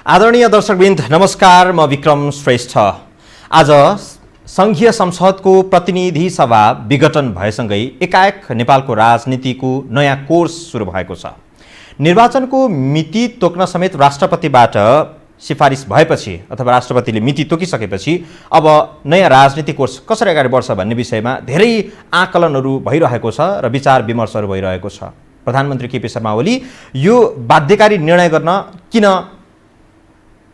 आदरणीय दर्शकवृन्द नमस्कार, म विक्रम श्रेष्ठ। आज संघीय संसदको प्रतिनिधि सभा विघटन भएसँगै एकाएक नेपालको राजनीतिको नयाँ कोर्स सुरु भएको छ। निर्वाचनको मिति तोक्न समेत राष्ट्रपतिबाट सिफारिस भएपछि अथवा राष्ट्रपतिले मिति तोकिसकेपछि अब नयाँ राजनीतिक कोर्स कसरी अगाडि बढ्छ भन्ने विषयमा धेरै आकलनहरू भइरहेको छ र विचार विमर्शहरू भइरहेको छ। प्रधानमन्त्री केपी शर्मा ओली यो बाध्यकारी निर्णय गर्न किन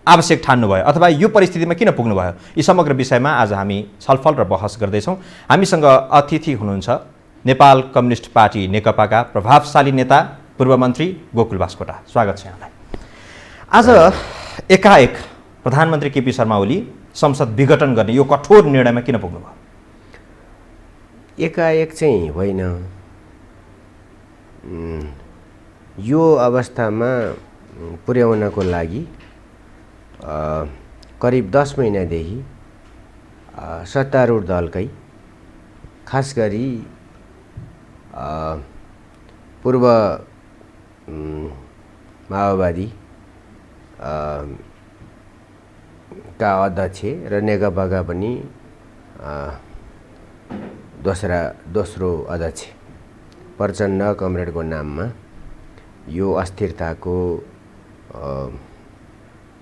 आवश्यक ठान्नुभयो अथवा यो परिस्थितिमा किन पुग्नुभयो, यी समग्र विषयमा आज हामी छलफल र बहस गर्दैछौँ। हामीसँग अतिथि हुनुहुन्छ नेपाल कम्युनिस्ट पार्टी नेकपाका प्रभावशाली नेता पूर्व मन्त्री गोकुल बास्कोटा। स्वागत छ यहाँलाई। आज एकाएक प्रधानमन्त्री केपी शर्मा ओली संसद विघटन गर्ने यो कठोर निर्णयमा किन पुग्नुभयो? एकाएक चाहिँ होइन, यो अवस्थामा पुर्याउनको लागि करिब 10 महिनादेखि सत्तारूढ दलकै खास गरी पूर्व माओवादी का अध्यक्ष र नेकपाका पनि दोस्रो अध्यक्ष प्रचण्ड कमरेडको नाममा यो अस्थिरताको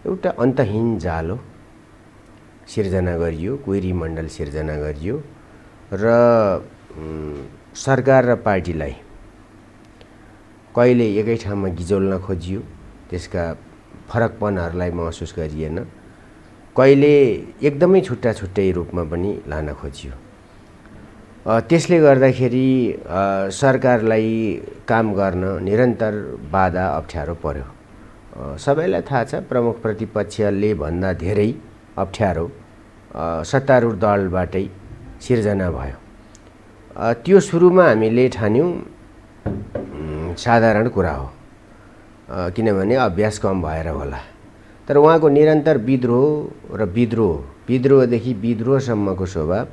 एउटा अन्तहीन जालो सिर्जना गरियो, क्वेरी मण्डल सिर्जना गरियो र सरकार र पार्टीलाई कहिले एकै ठाउँमा गिजोल्न खोजियो, त्यसका फरकपनहरूलाई महसुस गरिएन, कहिले एकदमै छुट्टा छुट्टै रूपमा पनि लान खोजियो। त्यसले गर्दाखेरि सरकारलाई काम गर्न निरन्तर बाधा अप्ठ्यारो पर्यो। सबैलाई थाहा छ, प्रमुख प्रतिपक्षले भन्दा धेरै अप्ठ्यारो सत्तारूढ दलबाटै सिर्जना भयो। त्यो सुरुमा हामीले ठान्यौँ साधारण कुरा हो, किनभने अभ्यास कम भएर होला। तर उहाँको निरन्तर विद्रोहदेखि विद्रोहसम्मको स्वभाव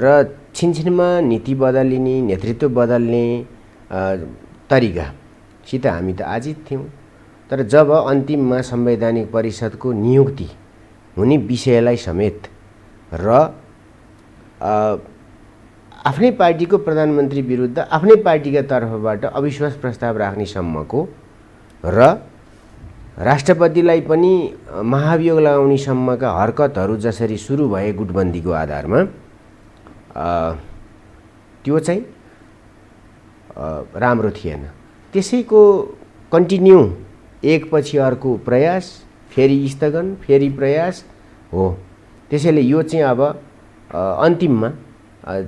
र छिनछिनमा नीति बदलिने, नेतृत्व बदल्ने तरिकासित हामी त आजित थियौँ। तर जब अन्तिममा संवैधानिक परिषदको नियुक्ति हुने विषयलाई समेत र आफ्नै पार्टीको प्रधानमन्त्री विरुद्ध आफ्नै पार्टीका तर्फबाट अविश्वास प्रस्ताव राख्ने सम्मको र राष्ट्रपतिलाई पनि महाभियोग लगाउने सम्मका हरकतहरू जसरी सुरु भए गुटबन्दीको आधारमा, त्यो चाहिँ राम्रो थिएन। त्यसैको कन्टिन्यू एकपछि अर्को प्रयास, फेरि स्थगन, फेरि प्रयास हो। त्यसैले यो चाहिँ अब अन्तिममा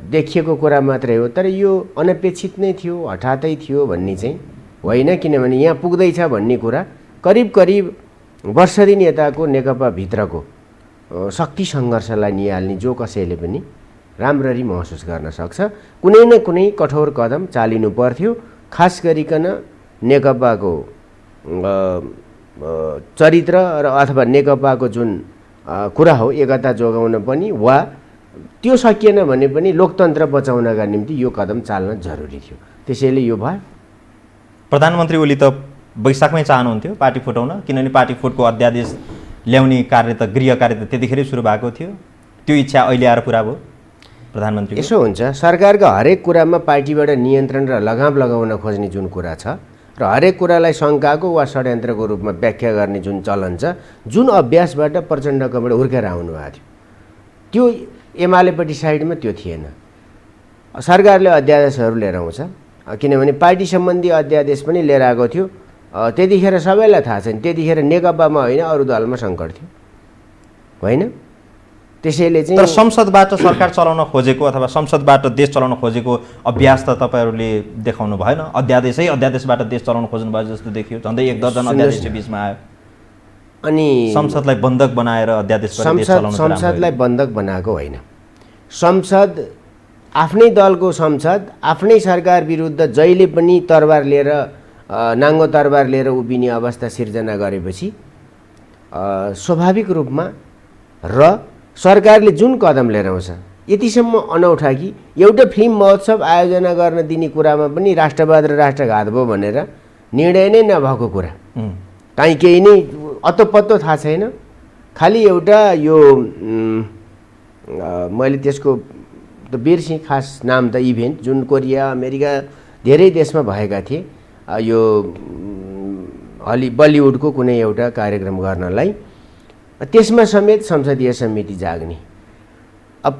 देखिएको कुरा मात्रै हो, तर यो अनपेक्षित नै थियो, हठातै थियो भन्ने चाहिँ होइन। किनभने यहाँ पुग्दैछ भन्ने कुरा करिब वर्ष दिन यताको नेकपा भित्रको शक्ति सङ्घर्षलाई निहाल्ने जो कसैले पनि राम्ररी महसुस गर्न सक्छ। कुनै न कुनै कठोर कदम चालिनु पर्थ्यो, खास गरिकन नेकपाको चरित्र र अथवा नेकपाको जुन कुरा हो एकता जोगाउन पनि, वा त्यो सकिएन भने पनि लोकतन्त्र बचाउनका निम्ति यो कदम चाल्न जरुरी थियो। त्यसैले यो भयो। प्रधानमन्त्री ओली त वैशाखमै चाहनुहुन्थ्यो पार्टी फुटाउन, किनभने पार्टी फुटको अध्यादेश ल्याउने कार्य त गृह कार्य त त्यतिखेरै सुरु भएको थियो। त्यो इच्छा अहिले आएर पुरा भयो प्रधानमन्त्री? यसो हुन्छ, सरकारका हरेक कुरामा पार्टीबाट नियन्त्रण र लगाम लगाउन खोज्ने जुन कुरा छ र हरेक कुरालाई शङ्काको वा षड्यन्त्रको रूपमा व्याख्या गर्ने जुन चलन छ, जुन अभ्यासबाट प्रचण्ड कमरेड हुर्केर आउनुभएको थियो, त्यो एमालेपट्टि साइडमा त्यो थिएन। सरकारले अध्यादेशहरू लिएर आउँछ, किनभने पार्टी सम्बन्धी अध्यादेश पनि लिएर आएको थियो। त्यतिखेर सबैलाई थाहा छ, त्यतिखेर नेकपामा होइन अरू दलमा सङ्कट थियो, होइन? त्यसैले चाहिँ तर संसदबाट सरकार चलाउन खोजेको अथवा संसदबाट देश चलाउन खोजेको अभ्यास त तपाईँहरूले देखाउनु भएन। अध्यादेशबाट देश चलाउन खोज्नु भयो जस्तो देखियो। झन्डै 1 दर्जन अध्यादेश बिचमा आयो। अनि संसदलाई बन्धक बनाएर संसदलाई बन्धक बनाएको होइन। संसद आफ्नै दलको संसद आफ्नै सरकार विरुद्ध जहिले पनि तरबार लिएर, नाङ्गो तरबार लिएर उभिने अवस्था सिर्जना गरेपछि स्वाभाविक रूपमा र सरकारले जुन कदम लिएर आउँछ, यतिसम्म अनौठा कि एउटा फिल्म महोत्सव आयोजना गर्न दिने कुरामा पनि राष्ट्रवाद र राष्ट्रघात भयो भनेर निर्णय नै नभएको कुरा, कहीँ केही नै अत्तो थाहा छैन। खालि एउटा यो मैले त्यसको त बिर्सेँ खास नाम त इभेन्ट जुन कोरिया अमेरिका धेरै देशमा भएका थिए यो बलिउडको कुनै एउटा कार्यक्रम गर्नलाई, त्यसमा समेत संसदीय समिति जाग्ने। अब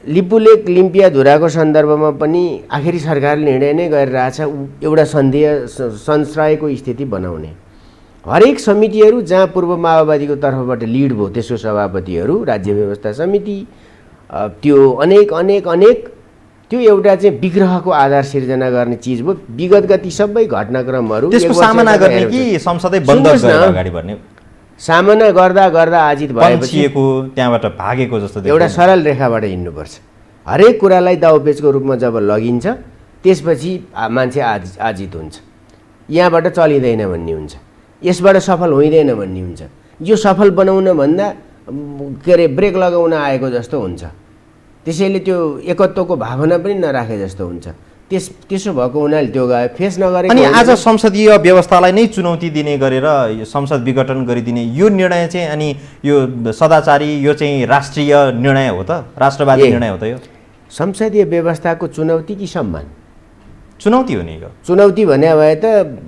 लिपुलेक लिम्पियाधुराको सन्दर्भमा पनि आखिरी सरकारले निर्णय नै गरिरहेछ एउटा संशयको स्थिति बनाउने। हरेक समितिहरू जहाँ पूर्व माओवादीको तर्फबाट लिड भयो त्यसको सभापतिहरू, राज्य व्यवस्था समिति, त्यो अनेक अनेक अनेक त्यो एउटा चाहिँ विग्रहको आधार सिर्जना गर्ने चिज भयो। विगतका ती सबै घटनाक्रमहरू त्यसको सामना गर्ने कि संसदै बन्द गरेर अगाडि बढ्ने? सामना गर्दा गर्दा आजित भएपछि त्यहाँबाट भागेको जस्तो एउटा सरल रेखाबाट हिँड्नुपर्छ। हरेक कुरालाई दाउपेचको रूपमा जब लगिन्छ त्यसपछि मान्छे आजित हुन्छ। यहाँबाट चलिँदैन भन्ने हुन्छ, यसबाट सफल हुँदैन भन्ने हुन्छ। यो सफल बनाउन भन्दा के अरे ब्रेक लगाउन आएको जस्तो हुन्छ। त्यसैले त्यो एकत्वको भावना पनि नराखे जस्तो हुन्छ। त्यसो भएको हुनाले त्यो गयो फेस नगरेको। अनि आज संसदीय व्यवस्थालाई नै चुनौती दिने गरेर संसद विघटन गरिदिने यो निर्णय चाहिँ अनि यो सदाचारी यो चाहिँ राष्ट्रिय निर्णय हो त, राष्ट्रवादी निर्णय हो त? यो संसदीय व्यवस्थाको चुनौती कि सम्मान? चुनौती हो नि यो। चुनौती भने भए त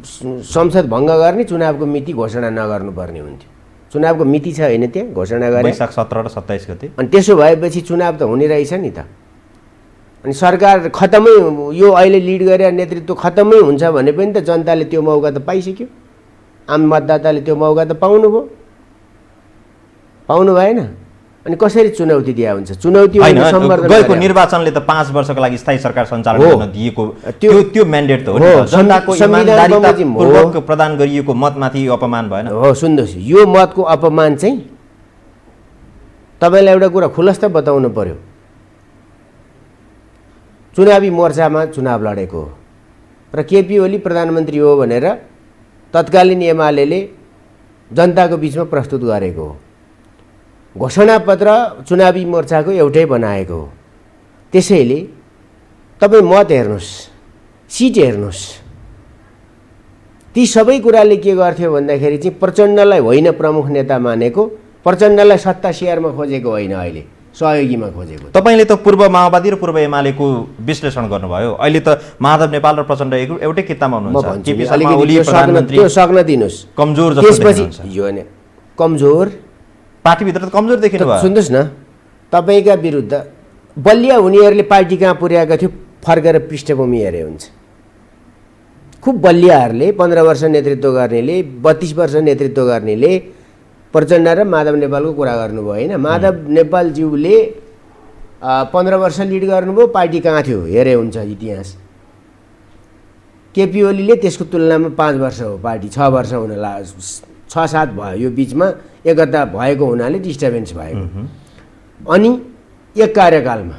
संसद भङ्ग गर्ने, चुनावको मिति घोषणा नगर्नुपर्ने हुन्थ्यो। चुनावको मिति छ होइन, त्यहाँ घोषणा गरे वैशाख 17 र 27 गते। अनि त्यसो भएपछि चुनाव त हुने रहेछ नि त। अनि सरकार खत्तमै, यो अहिले लिड गरेर नेतृत्व खत्तमै हुन्छ भने पनि त जनताले त्यो मौका त पाइसक्यो। आम मतदाताले त्यो मौका त पाउनु भएन। अनि कसरी चुनौती दिया हुन्छ? चुनौती गएको निर्वाचनले त 5 वर्षको लागि स्थायी सरकार सञ्चालन गर्न दिएको त्यो म्यान्डेट त हो नि। जनताको इमानदारीतापूर्वक प्रदान गरिएको मतमाथि अपमान भएन? हो, सुन्नुहोस्, यो मतको अपमान चाहिँ तपाईँलाई एउटा कुरा खुलस्त बताउनु पर्यो। चुनावी मोर्चामा चुनाव लडेको हो र केपी ओली प्रधानमन्त्री हो भनेर तत्कालीन एमाले जनताको बिचमा प्रस्तुत गरेको हो। घोषणापत्र चुनावी मोर्चाको एउटै बनाएको हो। त्यसैले तपाईँ मत हेर्नुहोस्, सिट हेर्नुहोस्, ती सबै कुराले के गर्थ्यो भन्दाखेरि चाहिँ प्रचण्डलाई होइन प्रमुख नेता मानेको, प्रचण्डलाई सत्ता सेयरमा खोजेको होइन, अहिले सहयोगीमा खोजेको। तपाईँले त पूर्व माओवादी र पूर्व एमालेको विश्लेषण गर्नुभयो। अहिले त माधव नेपाल र प्रचण्ड एउटै किताबमा हुनुहुन्छ। त्यो सक्न दिनुहोस्। कमजोर त्यसपछि यो होइन कमजोर, पार्टीभित्र त कमजोर देखिनु भयो। सुन्नुहोस् न, तपाईँका विरुद्ध बलिया हुनेहरूले पार्टी कहाँ पुर्याएको थियो फर्केर पृष्ठभूमि हेरे हुन्छ। खुब बलियाहरूले 15 वर्ष नेतृत्व गर्नेले, 32 वर्ष नेतृत्व गर्नेले प्रचण्ड र माधव नेपालको कुरा गर्नुभयो होइन। माधव नेपालज्यूले 15 वर्ष लिड गर्नुभयो, पार्टी कहाँ थियो हेरे हुन्छ इतिहास। केपी ओलीले त्यसको तुलनामा 5 वर्ष हो, पार्टी 6 वर्ष हुन 6-7 भयो। यो बिचमा एकता भएको हुनाले डिस्टर्बेन्स भएको। अनि एक कार्यकालमा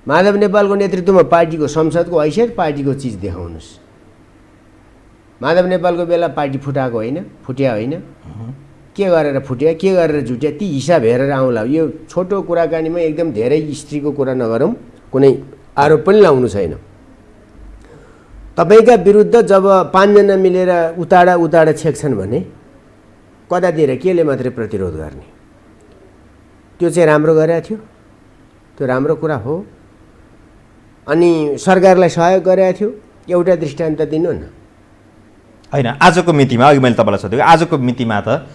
माधव नेपालको नेतृत्वमा पार्टीको संसदको हैसियत, पार्टीको चिज देखाउनुहोस्। माधव नेपालको बेला पार्टी फुटाएको होइन, फुट्या होइन, के गरेर फुट्या, के गरेर जुट्या, ती हिसाब हेरेर आउँला। यो छोटो कुराकानीमा एकदम धेरै स्त्रीको कुरा नगरौँ, कुनै आरोप पनि लाउनु छैन। तपाईँका विरुद्ध जब 5 जना मिलेर उताडा छेक्छन् भने कतातिर केले मात्रै प्रतिरोध गर्ने? त्यो चाहिँ राम्रो गरेको थियो, त्यो राम्रो कुरा हो। अनि सरकारलाई सहयोग गरेको थियो, एउटा दृष्टान्त दिनु न। होइन, आजको मितिमा, अघि मैले तपाईँलाई सोधेको, आजको मितिमा त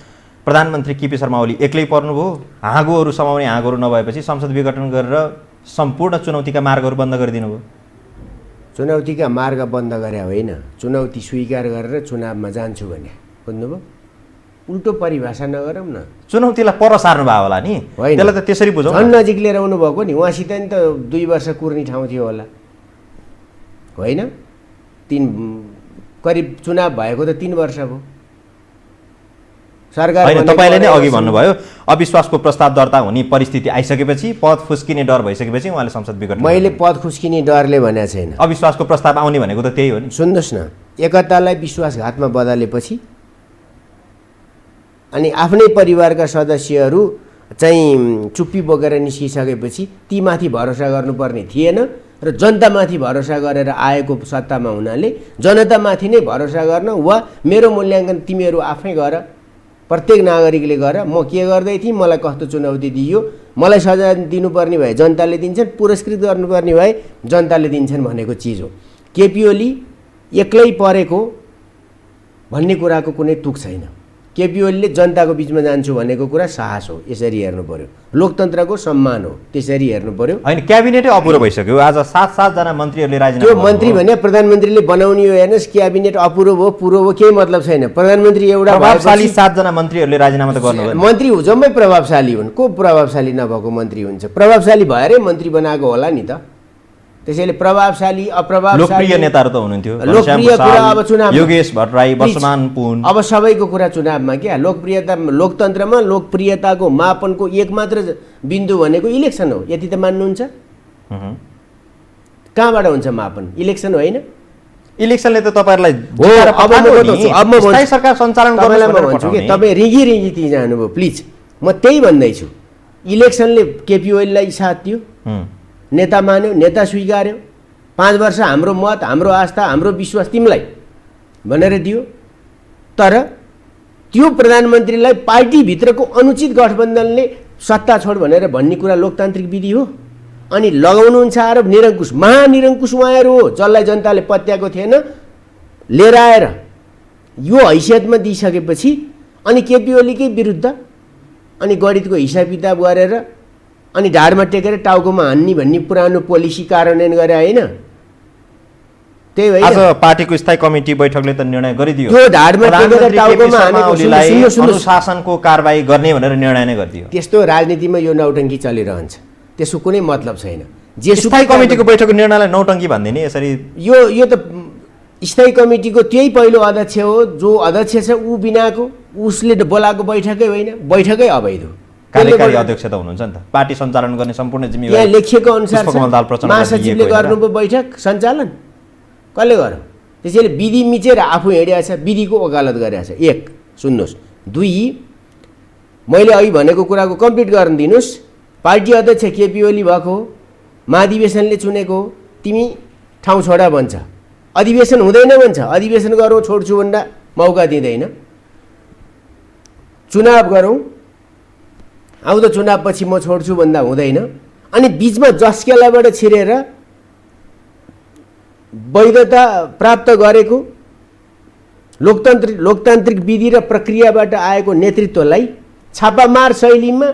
प्रधानमन्त्री केपी शर्मा ओली एक्लै पर्नुभयो। हाँगोहरू समाउने हाँगोहरू नभएपछि संसद विघटन गरेर सम्पूर्ण चुनौतीका मार्गहरू बन्द गरिदिनु भयो। चुनौतीका मार्ग बन्द गरे होइन, चुनौती स्वीकार गरेर चुनावमा जान्छु भने, बुझ्नुभयो? उल्टो परिभाषा नगरौँ न। चुनौतीलाई पर सार्नु भयो होला नि, त्यसलाई त त्यसरी बुझौँ। झन् नजिक लिएर आउनु भएको नि, उहाँसित नि त 2 वर्ष कुर्ने ठाउँ थियो होला, होइन? 3 करिब चुनाव भएको त 3 वर्ष भयो। सरकार होइन, तपाईँले नै अघि भन्नुभयो अविश्वासको प्रस्ताव दर्ता हुने परिस्थिति आइसकेपछि, पद फुस्किने डर भइसकेपछि उहाँले संसद विघटन। मैले पद फुस्किने डरले भनेको छैन, अविश्वासको प्रस्ताव आउने भनेको त त्यही हो नि। सुन्नुहोस् न, एकतालाई विश्वासघातमा बदलेपछि अनि आफ्नै परिवारका सदस्यहरू चाहिँ चुप्पी बोकेर निस्किसकेपछि ती माथि भरोसा गर्नुपर्ने थिएन। र जनतामाथि भरोसा गरेर आएको सत्तामा हुनाले जनतामाथि नै भरोसा गर्न वा मेरो मूल्याङ्कन तिमीहरू आफै गर, प्रत्येक नागरिकले गर, म के गर्दै थिएँ, मलाई कस्तो चुनौती दियो, मलाई सजाय दिनुपर्ने भए जनताले दिन्छन्, पुरस्कृत गर्नुपर्ने भए जनताले दिन्छन् भनेको चिज हो। केपी ओली एक्लै परेको भन्ने कुराको कुनै तुक छैन। केपी ओलीले जनताको बिचमा जान्छु भनेको कुरा साहस हो, यसरी हेर्नु पर्यो। लोकतन्त्रको सम्मान हो, त्यसरी हेर्नु पर्यो। होइन, क्याबिनेटै अपुरो भइसक्यो। आज 7-7 जना मन्त्रीहरूले राजीनामा त्यो मन्त्री भने प्रधानमन्त्रीले बनाउने हो, हेर्नुहोस्। क्याबिनेट अपुरो भयो पुरो भयो केही मतलब छैन। प्रधानमन्त्री एउटा प्रभावशाली 7 जना मन्त्रीहरूले राजीनामा त गर्नुभयो। मन्त्री जम्मै प्रभावशाली हुन्। को प्रभावशाली नभएको मन्त्री हुन्छ? प्रभावशाली भएरै मन्त्री बनाएको होला नि त। त्यसैले प्रभावशाली अप्रभावशाली लोकप्रिय नेताहरू त हुनुहुन्थ्यो। लोकप्रिय कुरा अब चुनाव, योगेश भट्टराई, वर्षमान पुन, अब सबैको कुरा चुनावमा क्या। लोकप्रियता, लोकतन्त्रमा लोकप्रियताको मापनको एक मात्र बिन्दु भनेको इलेक्सन हो। यति त मान्नुहुन्छ? कहाँबाट हुन्छ मापन? इलेक्सन होइन? इलेक्सनले त तपाईँहरूलाई अब सरकार सञ्चालन भन्छु कि तपाईँ रिगी रिगी ती जानुभयो। प्लिज, म त्यही भन्दैछु। इलेक्सनले केपी ओलीलाई साथ दियो, नेता मान्यो, नेता स्वीकार्यो, 5 वर्ष हाम्रो मत, हाम्रो आस्था, हाम्रो विश्वास तिमीलाई भनेर दियो। तर त्यो प्रधानमन्त्रीलाई पार्टीभित्रको अनुचित गठबन्धनले सत्ता छोड भनेर भन्ने कुरा लोकतान्त्रिक विधि हो? अनि लगाउनुहुन्छ आरोप निरङ्कुश, महानिरङ्कुश उहाँहरू हो, जसलाई जनताले पत्याएको थिएन, लिएर आएर यो हैसियतमा दिइसकेपछि अनि केपी ओलीकै विरुद्ध अनि गणितको हिसाब किताब गरेर अनि ढाडमा टेकेर टाउकोमा हान्ने भन्ने पुरानो पोलिसी कार्यान्वयन गरे होइन? त्यही भएर आज पार्टीको स्थायी कमिटी बैठकले त निर्णय गरिदियो, त्यो ढाडमा टेकेर टाउकोमा हानेको अनुशासनको कारबाही गर्ने भनेर निर्णय नै गरिदियो। त्यस्तो राजनीतिमा यो नौटङ्की चलिरहन्छ, त्यसको कुनै मतलब छैन। जे स्थायी कमिटीको बैठकको निर्णयलाई नौटङ्की भन्दिने यसरी? यो त स्थायी कमिटीको त्यही पहिलो अध्यक्ष हो, जो अध्यक्ष छ ऊ बिनाको उसले बोलाएको बैठकै होइन, बैठकै अवैध हो। कार्यकारी अध्यक्ष त हुनुहुन्छ नि त, पार्टी सञ्चालन गर्ने सम्पूर्ण जिम्मेवारी यहाँ लेखिएको अनुसार महासचिवले गर्नुभयो बैठक सञ्चालन, कसले गर्यो? त्यसैले विधि मिचेर आफू हिँडेको छ, विधिको वकालत गरेको छ। 1 सुन्नुहोस्। 2 मैले अघि भनेको कुराको कम्प्लिट गर्न दिनुहोस्। पार्टी अध्यक्ष केपी ओली भएको हो, महाधिवेशनले चुनेको हो, तिमी ठाउँ छोडा भन्छ, अधिवेशन हुँदैन भन्छ, अधिवेशन गरौँ छोड्छु भन्दा मौका दिँदैन, चुनाव गरौँ आउँदो चुनावपछि म छोड्छु भन्दा हुँदैन। अनि बिचमा जस्केलाबाट छिरेर वैधता प्राप्त गरेको लोकतान्त्रिक विधि र प्रक्रियाबाट आएको नेतृत्वलाई छापामार शैलीमा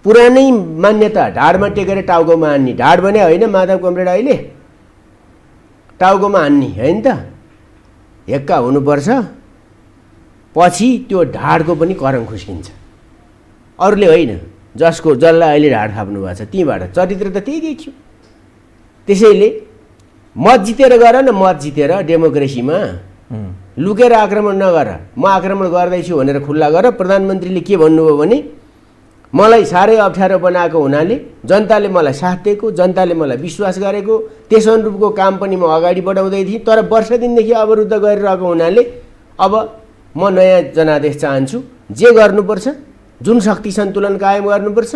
पुरानै मान्यता ढाडमा टेकेर टाउकोमा हान्ने, ढाड भने होइन माधव कमरेड, अहिले टाउकोमा हान्ने होइन त, हेक्का हुनुपर्छ। पछि त्यो ढाडको पनि करङ खुस्किन्छ। अरूले होइन, जसलाई अहिले ढाड थाप्नु भएको छ तीबाट चरित्र त त्यही देखियो। त्यसैले मत जितेर गर न, मत जितेर डेमोक्रेसीमा लुकेर आक्रमण नगर। म आक्रमण गर्दैछु भनेर खुल्ला गर। प्रधानमन्त्रीले के भन्नुभयो भने मलाई साह्रै अप्ठ्यारो बनाएको हुनाले जनताले मलाई साथ दिएको, जनताले मलाई विश्वास गरेको, त्यस अनुरूपको काम पनि म अगाडि बढाउँदै थिएँ, तर वर्ष दिनदेखि अवरुद्ध गरिरहेको हुनाले अब म नयाँ जनादेश चाहन्छु, जे गर्नुपर्छ, जुन शक्ति सन्तुलन कायम गर्नुपर्छ।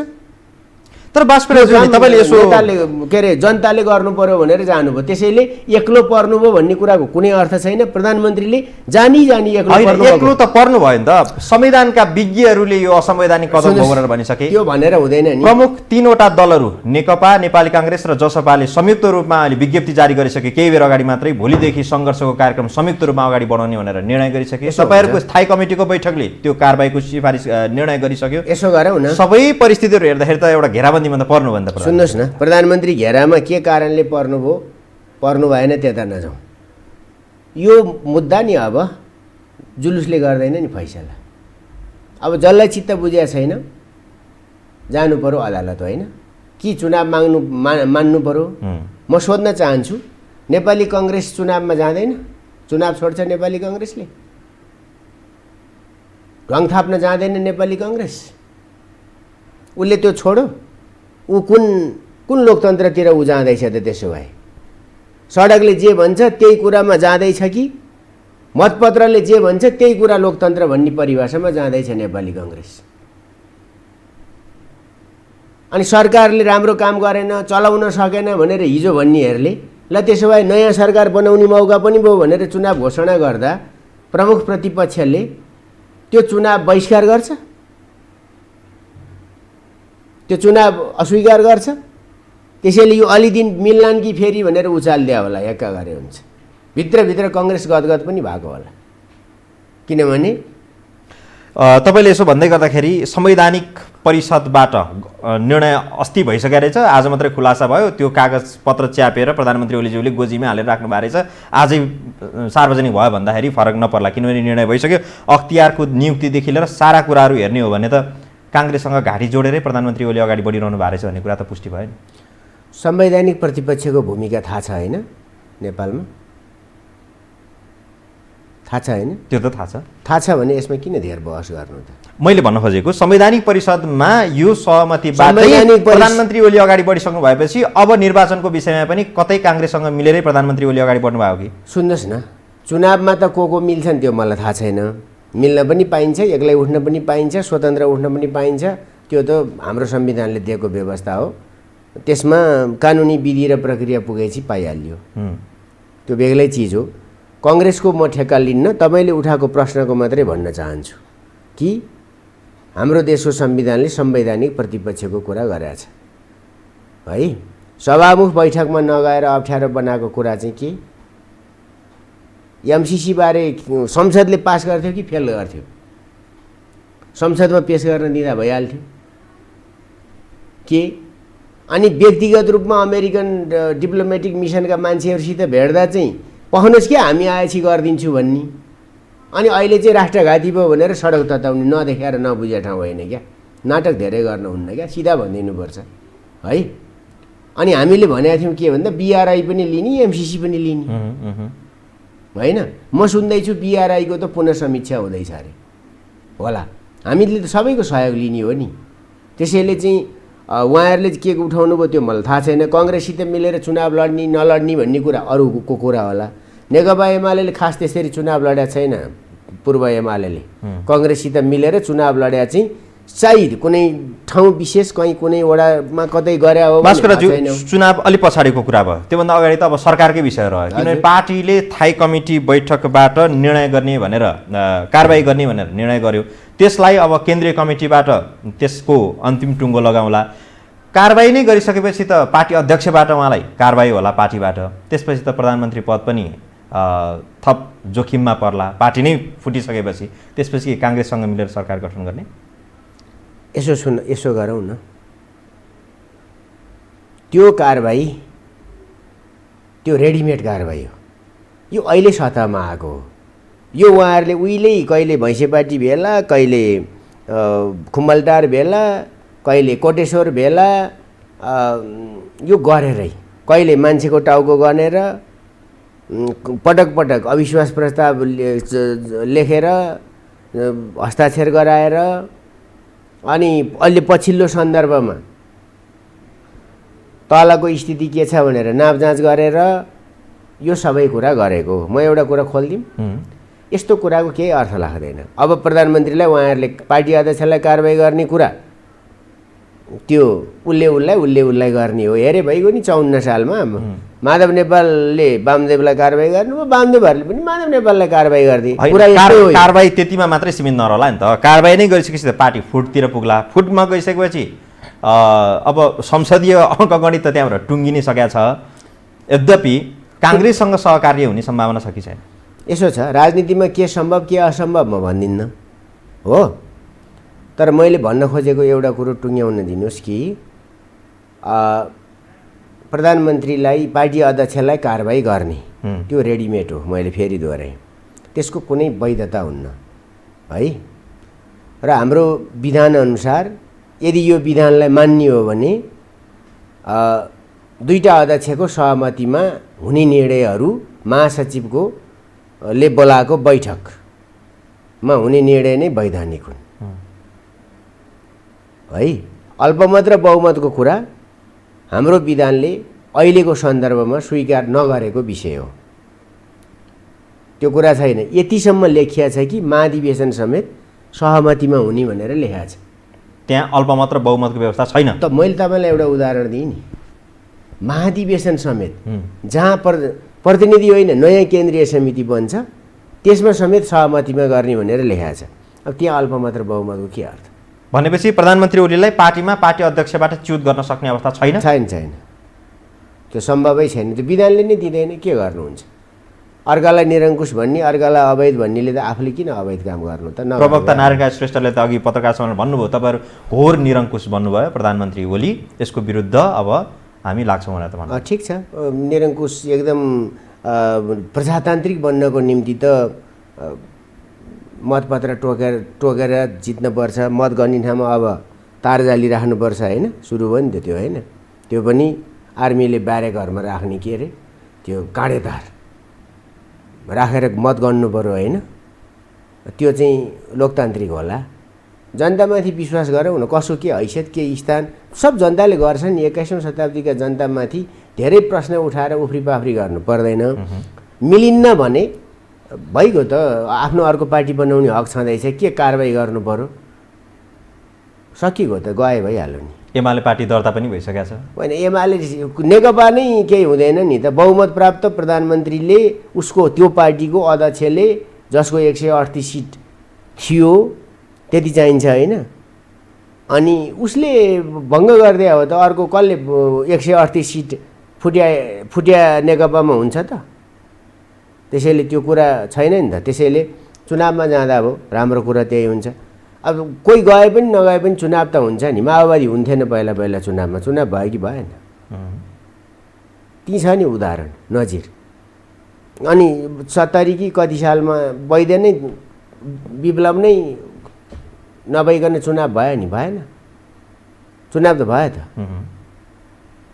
तर बाजपेयीजी तपाईँले यसो नेताले के अरे जनताले गर्नु पर्यो भनेर जानुभयो। त्यसैले एक्लो पर्नुभयो भन्ने कुराको कुनै अर्थ छैन। प्रधानमन्त्रीले जानी एक्लो त पर्नु भयो नि त। संविधानका विज्ञहरूले यो असंवैधानिक कदम हो भनेर भनिसके। त्यो भनेर हुँदैन नि। प्रमुख 3वटा दलहरू नेकपा, नेपाली काङ्ग्रेस र जसपाले संयुक्त रूपमा अहिले विज्ञप्ति जारी गरिसके। केही बेर अगाडि मात्रै भोलिदेखि सङ्घर्षको कार्यक्रम संयुक्त रूपमा अगाडि बढाउने भनेर निर्णय गरिसके। तपाईँहरूको स्थायी कमिटीको बैठकले त्यो कारबाहीको सिफारिस निर्णय गरिसक्यो। यसो गरौँ न, सबै परिस्थितिहरू हेर्दाखेरि त एउटा घेराबन्दी पर्नु भन्दा सुन्नुहोस् न, प्रधानमन्त्री घेरामा के कारणले पर्नुभयो, पर्नु भएन त्यता नजाउँ। यो मुद्दा नि अब जुलुसले गर्दैन नि फैसला। अब जसलाई चित्त बुझेको छैन जानु पर्यो अदालत, होइन कि चुनाव मान्नु पर्यो। म सोध्न चाहन्छु, नेपाली कङ्ग्रेस चुनावमा जाँदैन? चुनाव छोड्छ नेपाली कङ्ग्रेसले? ढङ थाप्न जाँदैन नेपाली कङ्ग्रेस? उसले त्यो छोडो, ऊ कुन लोकतन्त्रतिर ऊ जाँदैछ त? त्यसो भए सडकले जे भन्छ त्यही कुरामा जाँदैछ कि मतपत्रले जे भन्छ त्यही कुरा लोकतन्त्र भन्ने परिभाषामा जाँदैछ नेपाली कङ्ग्रेस? अनि सरकारले राम्रो काम गरेन, चलाउन सकेन भनेर हिजो भन्नेहरूले ल त्यसो भए नयाँ सरकार बनाउने मौका पनि भयो भनेर चुनाव घोषणा गर्दा प्रमुख प्रतिपक्षले त्यो चुनाव बहिष्कार गर्छ, त्यो चुनाव अस्वीकार गर्छ। त्यसैले यो अलि दिन मिल्लान् कि फेरि भनेर उचालिदिया होला, एक्का गरे हुन्छ। भित्रभित्र कङ्ग्रेस गदगद पनि भएको होला, किनभने तपाईँले यसो भन्दै गर्दाखेरि संवैधानिक परिषदबाट निर्णय अस्ति भइसकेको रहेछ, आज मात्रै खुलासा भयो। त्यो कागजपत्र च्यापेर प्रधानमन्त्री ओलीज्यूले गोजीमा हालेर राख्नु भएको रहेछ। आजै सार्वजनिक भयो भन्दाखेरि फरक नपर्ला, किनभने निर्णय भइसक्यो। अख्तियारको नियुक्तिदेखि लिएर सारा कुराहरू हेर्ने हो भने त काङ्ग्रेससँग घाँटी जोडेरै प्रधानमन्त्री ओली अगाडि बढिरहनु भएको रहेछ भन्ने कुरा त पुष्टि भयो नि। संवैधानिक प्रतिपक्षको भूमिका थाहा छ होइन नेपालमा? थाहा छ होइन? त्यो त थाहा छ। थाहा छ भने यसमा किन धेर बहस गर्नु त? मैले भन्न खोजेको संवैधानिक परिषदमा यो सहमतिबाटै प्रधानमन्त्री ओली अगाडि बढिसक्नु भएपछि अब निर्वाचनको विषयमा पनि कतै काङ्ग्रेससँग मिलेरै प्रधानमन्त्री ओली अगाडि बढ्नु भयो कि? सुन्नुहोस् न, चुनावमा त को मिल्छन् त्यो मलाई थाहा छैन। मिल्न पनि पाइन्छ, एक्लै उठ्न पनि पाइन्छ, स्वतन्त्र उठ्न पनि पाइन्छ। त्यो त हाम्रो संविधानले दिएको व्यवस्था हो। त्यसमा कानुनी विधि र प्रक्रिया पुगेपछि पाइहालियो, त्यो बेग्लै चिज हो। कङ्ग्रेसको म ठेक्का लिन्न, तपाईँले उठाएको प्रश्नको मात्रै भन्न चाहन्छु कि हाम्रो देशको संविधानले संवैधानिक प्रतिपक्षको कुरा गरेको छ है। सभामुख बैठकमा नगएर अप्ठ्यारो बनाएको कुरा चाहिँ के? एमसिसी बारे संसदले पास गर्थ्यो कि फेल गर्थ्यो? संसदमा पेश गर्न दिँदा भइहाल्थ्यो के? अनि व्यक्तिगत रूपमा अमेरिकन डिप्लोमेटिक मिसनका मान्छेहरूसित भेट्दा चाहिँ पहनुहोस् क्या हामी आएपछि गरिदिन्छु भन्ने, अनि अहिले चाहिँ राष्ट्रघाती भयो भनेर सडक तताउने, नदेखाएर नबुझे ठाउँ होइन क्या। नाटक धेरै गर्नुहुन्न क्या, सिधा भनिदिनुपर्छ है। अनि हामीले भनेका थियौँ के भन्दा बिआरआई पनि लिने, एमसिसी पनि लिने होइन। म सुन्दैछु बिआरआईको त पुनः समीक्षा हुँदैछ अरे होला। हामीले त सबैको सहयोग लिने हो नि। त्यसैले चाहिँ उहाँहरूले के उठाउनु भयो त्यो मलाई थाहा छैन। कङ्ग्रेससित मिलेर चुनाव लड्ने नलड्ने भन्ने कुरा अरूको कुरा होला। नेकपा एमाले खास त्यसरी चुनाव लडेको छैन। पूर्व एमाले कङ्ग्रेससित मिलेर चुनाव लड्या चाहिँ सायद कुनै ठाउँ विशेष कहीँ कुनै वडामा कतै गरे हो। चुनाव अलि पछाडिको कुरा भयो, त्योभन्दा अगाडि त अब सरकारकै विषय रह्यो। किनभने पार्टीले थाई कमिटी बैठकबाट निर्णय गर्ने भनेर, कारबाही गर्ने भनेर निर्णय गर्यो। त्यसलाई अब केन्द्रीय कमिटीबाट त्यसको अन्तिम टुङ्गो लगाउँला। कारबाही नै गरिसकेपछि त पार्टी अध्यक्षबाट उहाँलाई कारबाही होला पार्टीबाट। त्यसपछि त प्रधानमन्त्री पद पनि थप जोखिममा पर्ला। पार्टी नै फुटिसकेपछि त्यसपछि काङ्ग्रेससँग मिलेर सरकार गठन गर्ने? यसो गरौँ न, त्यो कारबाही त्यो रेडिमेड कारबाही हो। यो अहिले सत्तामा आएको हो। यो उहाँहरूले उहिल्यै कहिले भैँसेपाटी भेला, कहिले खुम्बलटार भेला, कहिले कोटेश्वर भेला, यो गरेरै कहिले मान्छेको टाउको गनेर पटक पटक अविश्वास प्रस्ताव लेखेर हस्ताक्षर गराएर, अनि अहिले पछिल्लो सन्दर्भमा तलको स्थिति के छ भनेर नापजाँच गरेर यो सबै कुरा गरेको हो। म एउटा कुरा खोलिदिउँ, यस्तो कुराको केही अर्थ लाग्दैन। अब प्रधानमन्त्रीलाई उहाँहरूले पार्टी अध्यक्षलाई कारबाही गर्ने कुरा त्यो उसलाई गर्ने हो। हेरे भइगयो नि 54 सालमा माधव नेपालले वामदेवलाई कारबाही गर्नुभयो, वामदेवहरूले पनि माधव नेपाललाई कारबाही गरिदिए। कारबाही त्यतिमा मात्रै सीमित नरहला नि त। कारबाही नै गरिसकेपछि त पार्टी फुटतिर पुग्ला। फुटमा गइसकेपछि अब संसदीय अङ्कगणित त त्यहाँबाट टुङ्गिनै सकेको छ। यद्यपि काङ्ग्रेससँग सहकार्य हुने सम्भावना छ कि छैन? यसो छ, राजनीतिमा के सम्भव के असम्भव म भन्दिनँ हो। तर मैले भन्न खोजेको एउटा कुरो टुङ्ग्याउन दिनुहोस् कि प्रधानमन्त्रीलाई पार्टी अध्यक्षलाई कारबाही गर्ने त्यो रेडिमेड हो। मैले फेरि दोहोऱ्याएँ, त्यसको कुनै वैधता हुन्न है। र हाम्रो विधानअनुसार यदि यो विधानलाई मान्ने हो भने दुईटा अध्यक्षको सहमतिमा हुने निर्णयहरू महासचिवको ले बोलाएको बैठकमा हुने निर्णय नै वैधानिक हुन् है। अल्पमत र बहुमतको कुरा हाम्रो विधानले अहिलेको सन्दर्भमा स्वीकार नगरेको विषय हो। त्यो कुरा छैन। यतिसम्म लेखिया छ कि महाधिवेशन समेत सहमतिमा हुने भनेर लेखा छ। त्यहाँ अल्पमत र बहुमतको व्यवस्था छैन। त मैले तपाईँलाई एउटा उदाहरण दिएँ नि, महाधिवेशन समेत जहाँ प्रतिनिधि होइन नयाँ केन्द्रीय समिति बन्छ त्यसमा समेत सहमतिमा गर्ने भनेर लेखाएको छ। अब त्यहाँ अल्पमत र बहुमतको के अर्थ? भनेपछि प्रधानमन्त्री ओलीलाई पार्टीमा पार्टी अध्यक्षबाट च्युत गर्न सक्ने अवस्था छैन? छैन, त्यो सम्भवै छैन। त्यो विधानले नै दिँदैन, के गर्नुहुन्छ? अर्कालाई निरङ्कुश भन्ने, अर्कालाई अवैध भन्नेले त आफूले किन अवैध काम गर्नु त? प्रवक्ता नारायण श्रेष्ठले त अघि पत्रकार सम्मेलन भन्नुभयो, तपाईँहरू घोर निरङ्कुश भन्नुभयो प्रधानमन्त्री ओली, यसको विरुद्ध अब हामी लाग्छौँ भनेर त भन्नु। ठिक छ, निरङ्कुश एकदम प्रजातान्त्रिक बन्नको निम्ति त मतपत्र टोकेर जित्नुपर्छ, मत गर्ने ठाउँमा अब तारजाली राख्नुपर्छ होइन? सुरु भयो नि त त्यो होइन? त्यो पनि आर्मीले ब्यारेकहरूमा राख्ने के अरे त्यो काँडेदार राखेर मत गर्नु पऱ्यो होइन? त्यो चाहिँ लोकतान्त्रिक होला? जनतामाथि विश्वास गरौँ न, कसो के हैसियत के स्थान सब जनताले गर्छ नि। 21औं शताब्दीका जनतामाथि धेरै प्रश्न उठाएर उफ्रीपाफ्री गर्नु पर्दैन। मिलिन्न भने भइगयो त, आफ्नो अर्को पार्टी बनाउने हक छँदैछ, के कारबाही गर्नु पर्यो? सकिगयो त, गए भइहाल्यो नि। एमाले पार्टी दर्ता पनि भइसकेको छ। होइन, एमाले नेकपा नै केही हुँदैन नि त। बहुमत प्राप्त प्रधानमन्त्रीले उसको त्यो पार्टीको अध्यक्षले जसको 138 सिट थियो त्यति चाहिन्छ होइन? अनि उसले भङ्ग गर्दै हो त अर्को कसले 138 सिट फुट्या नेकपामा हुन्छ त? त्यसैले त्यो कुरा छैन नि त। त्यसैले चुनावमा जाँदा अब राम्रो कुरा त्यही हुन्छ। अब कोही गए पनि नगए पनि चुनाव त हुन्छ नि। माओवादी हुन्थेन पहिला चुनावमा, चुनाव भयो कि भएन? ती छ नि उदाहरण नजिर। अनि 70 कि कति सालमा वैद्य नै विप्लव नै नभइकन चुनाव भयो नि? भएन? चुनाव त भयो त।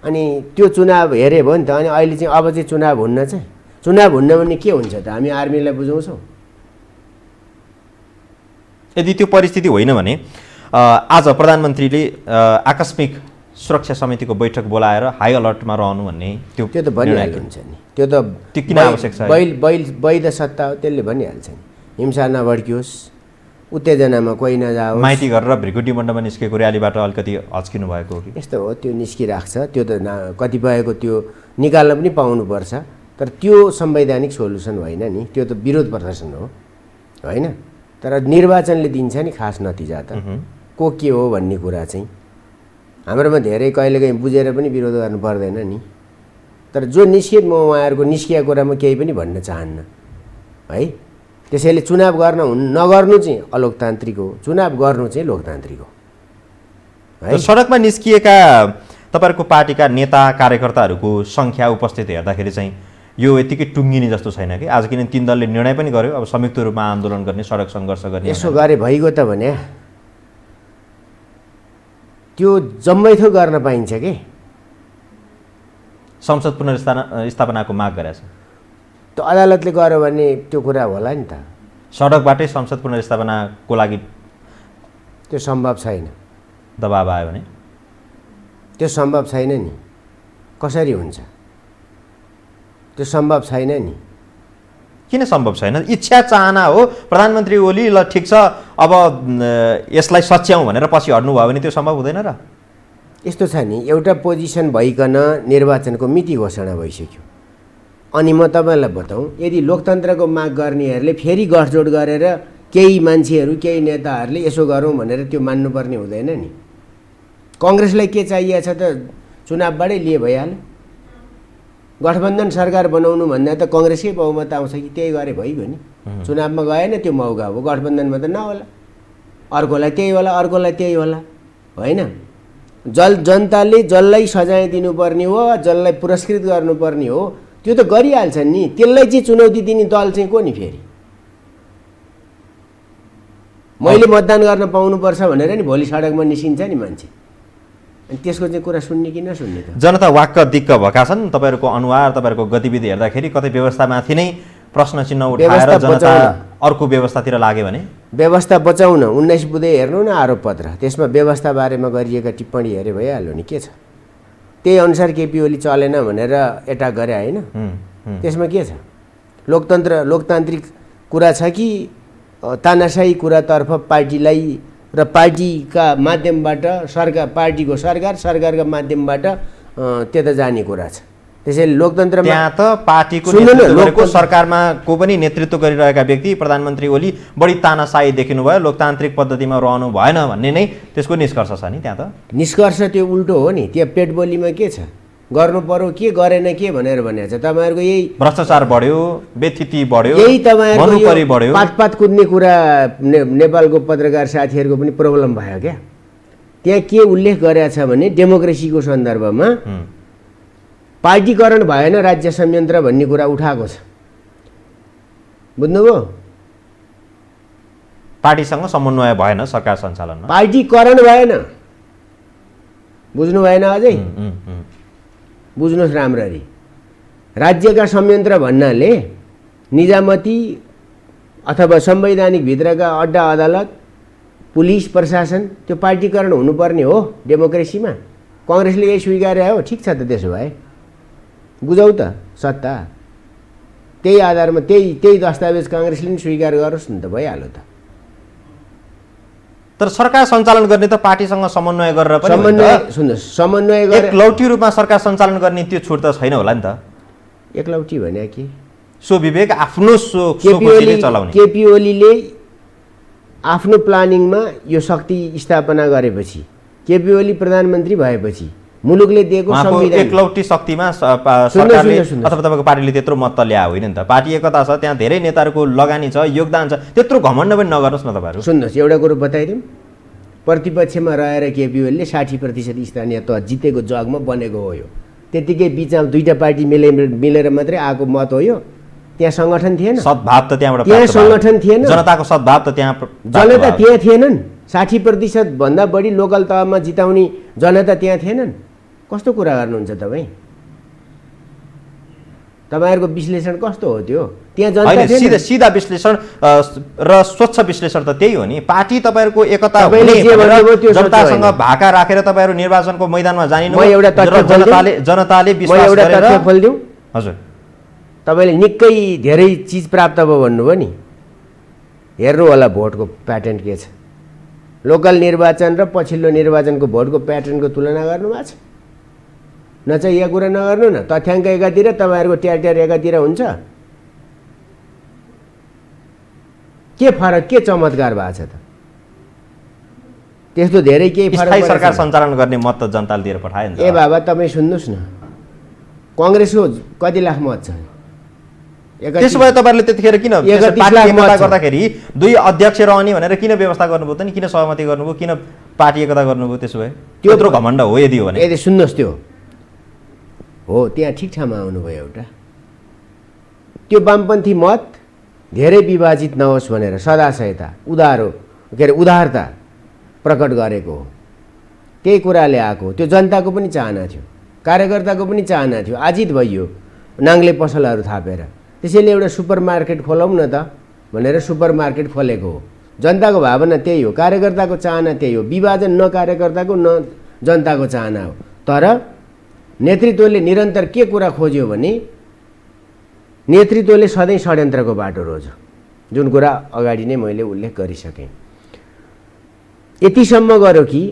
अनि त्यो चुनाव हेरे भयो नि त। अनि अहिले चाहिँ अब चाहिँ चुनाव हुन्न भने के हुन्छ त? हामी आर्मीलाई बुझाउँछौँ? यदि त्यो परिस्थिति होइन भने आज प्रधानमन्त्रीले आकस्मिक सुरक्षा समितिको बैठक बोलाएर हाई अलर्टमा रहनु भन्ने त्यो त भनिहाल्नु हुन्छ नि। त्यो त किन आवश्यक छ? वैध सत्ता हो, त्यसले भनिहाल्छ नि। हिंसा नभड्कियोस्, उत्तेजनामा कोही नजाओस्। माइती गरेर भ्रिकुटी मण्डपमा निस्केको र्यालीबाट अलिकति हच्किनु भएको हो कि? यस्तो हो, त्यो निस्किरहेको छ। त्यो त कतिपयको त्यो निकाल्न पनि पाउनुपर्छ, तर त्यो संवैधानिक सोल्युसन होइन नि। त्यो त विरोध प्रदर्शन हो होइन? तर निर्वाचनले दिन्छ नि खास नतिजा त को के हो भन्ने कुरा चाहिँ। हाम्रोमा धेरै कहिलेकाहीँ बुझेर पनि विरोध गर्नु पर्दैन नि। तर जो निस्किए, म उहाँहरूको निस्किया कुरामा केही पनि भन्न चाहन्न है। त्यसैले चुनाव नगर्नु चाहिँ अलोकतान्त्रिक हो, चुनाव गर्नु चाहिँ लोकतान्त्रिक हो है। सडकमा निस्किएका तपाईँहरूको पार्टीका नेता कार्यकर्ताहरूको सङ्ख्या उपस्थिति हेर्दाखेरि चाहिँ यो यतिकै टुङ्गिने जस्तो छैन कि? आज किन 3 दलले निर्णय पनि गर्यो अब संयुक्त रूपमा आन्दोलन गर्ने, सडक सङ्घर्ष गर्ने। यसो गरे भइगयो त भने त्यो जम्मै थो गर्न पाइन्छ के? संसद पुनर्स्थापनाको माग गरेछ त अदालतले गर्यो भने त्यो कुरा होला नि त। सडकबाटै संसद पुनर्स्थापनाको लागि त्यो सम्भव छैन। दबाब आयो भने त्यो सम्भव छैन नि। कसरी हुन्छ? त्यो सम्भव छैन नि। किन सम्भव छैन? इच्छा चाहना हो। प्रधानमन्त्री ओली ल ठिक छ अब यसलाई सच्याउँ भनेर पछि हट्नुभयो भने त्यो सम्भव हुँदैन र? यस्तो छ नि, एउटा पोजिसन भइकन निर्वाचनको मिति घोषणा भइसक्यो। अनि म तपाईँलाई बताउँ, यदि लोकतन्त्रको माग गर्नेहरूले फेरि गठजोड गरेर केही मान्छेहरू केही नेताहरूले यसो गरौँ भनेर त्यो मान्नुपर्ने हुँदैन नि। कङ्ग्रेसलाई के चाहिएको छ त? चुनावबाटै लिए भइहाल्यो। गठबन्धन सरकार बनाउनु भन्दा त कङ्ग्रेसकै बहुमत आउँछ कि? त्यही गरे भइगयो नि। चुनावमा गएन त्यो मौका हो। गठबन्धनमा त नहोला, अर्कोलाई त्यही होला, अर्कोलाई त्यही होला होइन? जनताले जसलाई सजाय दिनुपर्ने हो, जसलाई पुरस्कृत गर्नुपर्ने हो त्यो त गरिहाल्छन् नि। त्यसलाई चाहिँ चुनौती दिने दल चाहिँ को नि? फेरि मैले मतदान गर्न पाउनुपर्छ भनेर नि भोलि सडकमा निस्किन्छ नि मान्छे। अनि त्यसको चाहिँ कुरा सुन्ने कि नसुन्ने त? जनता वाक्क दिक्क भएका छन्। तपाईँहरूको अनुहार, तपाईँहरूको गतिविधि हेर्दाखेरि कतै व्यवस्थामाथि नै प्रश्न चिन्ह उठाएर जनता अर्को व्यवस्थातिर लाग्यो भने? व्यवस्था बचाउन 19 बुँदे हेर्नु न आरोप पत्र, त्यसमा व्यवस्था बारेमा गरिएका टिप्पणी हेरे भइहाल्यो नि। के छ? त्यही अनुसार केपी ओली चलेन भनेर एटाक गरे होइन? त्यसमा के छ? लोकतान्त्रिक कुरा छ कि तानाशाही कुरातर्फ पार्टीलाई र पार्टीका माध्यमबाट पार्टीको सरकारका माध्यमबाट त्यता जाने कुरा छ। त्यसैले लोकतन्त्रमा त्यहाँ त पार्टीको सुन्नु न, नेतृत्व गरेको सरकारमा को पनि नेतृत्व गरिरहेका व्यक्ति प्रधानमन्त्री ओली बढी तानाशाही देखिनुभयो, लोकतान्त्रिक पद्धतिमा रहनु भएन भन्ने नै त्यसको निष्कर्ष छ नि। त्यहाँ त निष्कर्ष त्यो उल्टो हो नि। त्यहाँ पेट बोलीमा के छ, गर्नु पर्यो के गरेन के भनेर भनेको छ। तपाईँहरूको यही भ्रष्टाचार बढ्यो, व्यथिति बढ्यो, यही तपाईँहरूको मनुपरी बढ्यो, पात कुद्ने कुरा नेपालको पत्रकार साथीहरूको पनि प्रब्लम भयो क्या। त्यहाँ के उल्लेख गरेको छ भने डेमोक्रेसीको सन्दर्भमा पार्टीकरण भएन राज्य संयन्त्र भन्ने कुरा उठाएको छ। बुझ्नुभयो? पार्टीसँग समन्वय भएन सरकार सञ्चालनमा, पार्टीकरण भएन। बुझ्नु भएन अझै? बुझ्नुहोस् राम्ररी। राज्यका संयन्त्र भन्नाले निजामती अथवा संवैधानिक भित्रका अड्डा अदालत, पुलिस, प्रशासन, त्यो पार्टीकरण हुनुपर्ने हो डेमोक्रेसीमा। कङ्ग्रेसले यही स्वीकार्यो हो, ठिक छ त। त्यसो भए बुझौँ त सत्ता। त्यही आधारमा त्यही दस्तावेज काङ्ग्रेसले पनि स्वीकार गरोस् न त, भइहाल्यो त। तर सरकार सञ्चालन गर्ने त पार्टीसँग समन्वय गरेर पनि समन्वय गरेर एकलौटी रूपमा सरकार सञ्चालन गर्ने त्यो छुट त छैन होला नि त। एकलौटी भने के? विवेक आफ्नो सोचले चलाउने। केपी ओलीले आफ्नो प्लानिङमा यो शक्ति स्थापना गरेपछि, केपी ओली प्रधानमन्त्री भएपछि मुलुकले दिएको संविधान एकलौटी शक्तिमा सरकारले अथवा तपाईँको पार्टीले त्यत्रो मत त ल्याए होइन नि त। पार्टी एकता छ, त्यहाँ धेरै नेताहरूको लगानी छ, योगदान छ, त्यत्रो घमण्ड पनि नगर्नुहोस् न तपाईँहरू। सुन्नुहोस्, एउटा कुरो बताइदिउँ। प्रतिपक्षमा रहेर केपी ओलीले 60% स्थानीय तह जितेको जगमा बनेको हो। यो त्यतिकै बिचमा दुईटा पार्टी मिलेर मात्रै आएको मत हो यो। त्यहाँ सङ्गठन थिएन, सद्भाव त त्यहाँबाट त्यहाँ सङ्गठन थिएन, जनताको सद्भाव त त्यहाँ जनता त्यहाँ थिएनन्। 60% भन्दा बढी लोकल तहमा जिताउने जनता त्यहाँ थिएनन्। कस्तो कुरा गर्नुहुन्छ तपाईँ? तपाईँहरूको विश्लेषण कस्तो हो त्यो? त्यहाँ जनता थिएन। सिधा विश्लेषण र स्वच्छ विश्लेषण त त्यही हो नि। पार्टी तपाईँहरूको एकता जनतासँग भाका राखेर तपाईँहरू निर्वाचनको मैदानमा जाने, जनताले विश्वास गरेर। खोलिदिउँ हजुर, तपाईँले निकै धेरै चिज प्राप्त भयो भन्नुभयो नि। हेर्नु होला भोटको प्याटर्न के छ। लोकल निर्वाचन र पछिल्लो निर्वाचनको भोटको प्याटर्नको तुलना गर्नुभएको छ? नचाहिएको कुरा नगर्नु न। तथ्याङ्क एकातिर, तपाईँहरूको ट्याटर एकातिर हुन्छ। के फरक, के चमत्कार भएको छ त? त्यस्तो धेरै केही फरक। स्थायी सरकार सञ्चालन गर्ने मत त जनताले दिएर पठायो नि त। ए बाबा, तपाईँ सुन्नुहोस् न, कङ्ग्रेसको कति लाख मत छ? त्यसो भए तपाईँहरूले त्यतिखेर किन पार्टी एकता गर्दाखेरि दुई अध्यक्ष रहने भनेर किन व्यवस्था गर्नुभयो त नि? किन सहमति गर्नुभयो? किन पार्टी एकता गर्नुभयो? त्यसो भए त्यत्रो घमण्ड हो यदि हो भने? यदि सुन्नुहोस्, त्यो हो, त्यहाँ ठिक ठाउँमा आउनुभयो। एउटा त्यो वामपन्थी मत धेरै विभाजित नहोस् भनेर सदाशयता उदारता प्रकट गरेको हो। त्यही कुराले आएको। त्यो जनताको पनि चाहना थियो, कार्यकर्ताको पनि चाहना थियो। आजित भइयो नाङ्ले पसलहरू थापेर। त्यसैले एउटा सुपर मार्केट खोलौँ न त भनेर सुपर मार्केट खोलेको हो। जनताको भावना त्यही हो, कार्यकर्ताको चाहना त्यही हो। विभाजन न कार्यकर्ताको न जनताको चाहना हो। तर नेतृत्वले निरन्तर के कुरा खोज्यो भने नेतृत्वले सधैँ षड्यन्त्रको बाटो रोज्यो, जुन कुरा अगाडि नै मैले उल्लेख गरिसकेँ। यतिसम्म गर्यो कि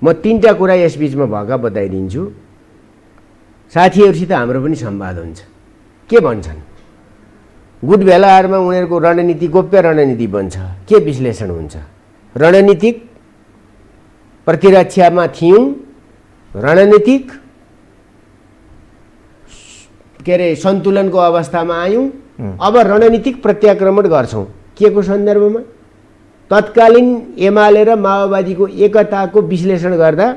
म 3टा कुरा यसबिचमा भएका बताइदिन्छु। साथीहरूसित हाम्रो पनि संवाद हुन्छ। के भन्छन्? गुट भेलाहरूमा उनीहरूको रणनीति, गोप्य रणनीति बन्छ। के विश्लेषण हुन्छ? रणनीतिक प्रतिरक्षामा थियौँ, रणनीतिक के अरे सन्तुलनको अवस्थामा आयौँ, अब रणनीतिक प्रत्याक्रमण गर्छौँ। के को सन्दर्भमा? तत्कालीन एमाले र माओवादीको एकताको विश्लेषण गर्दा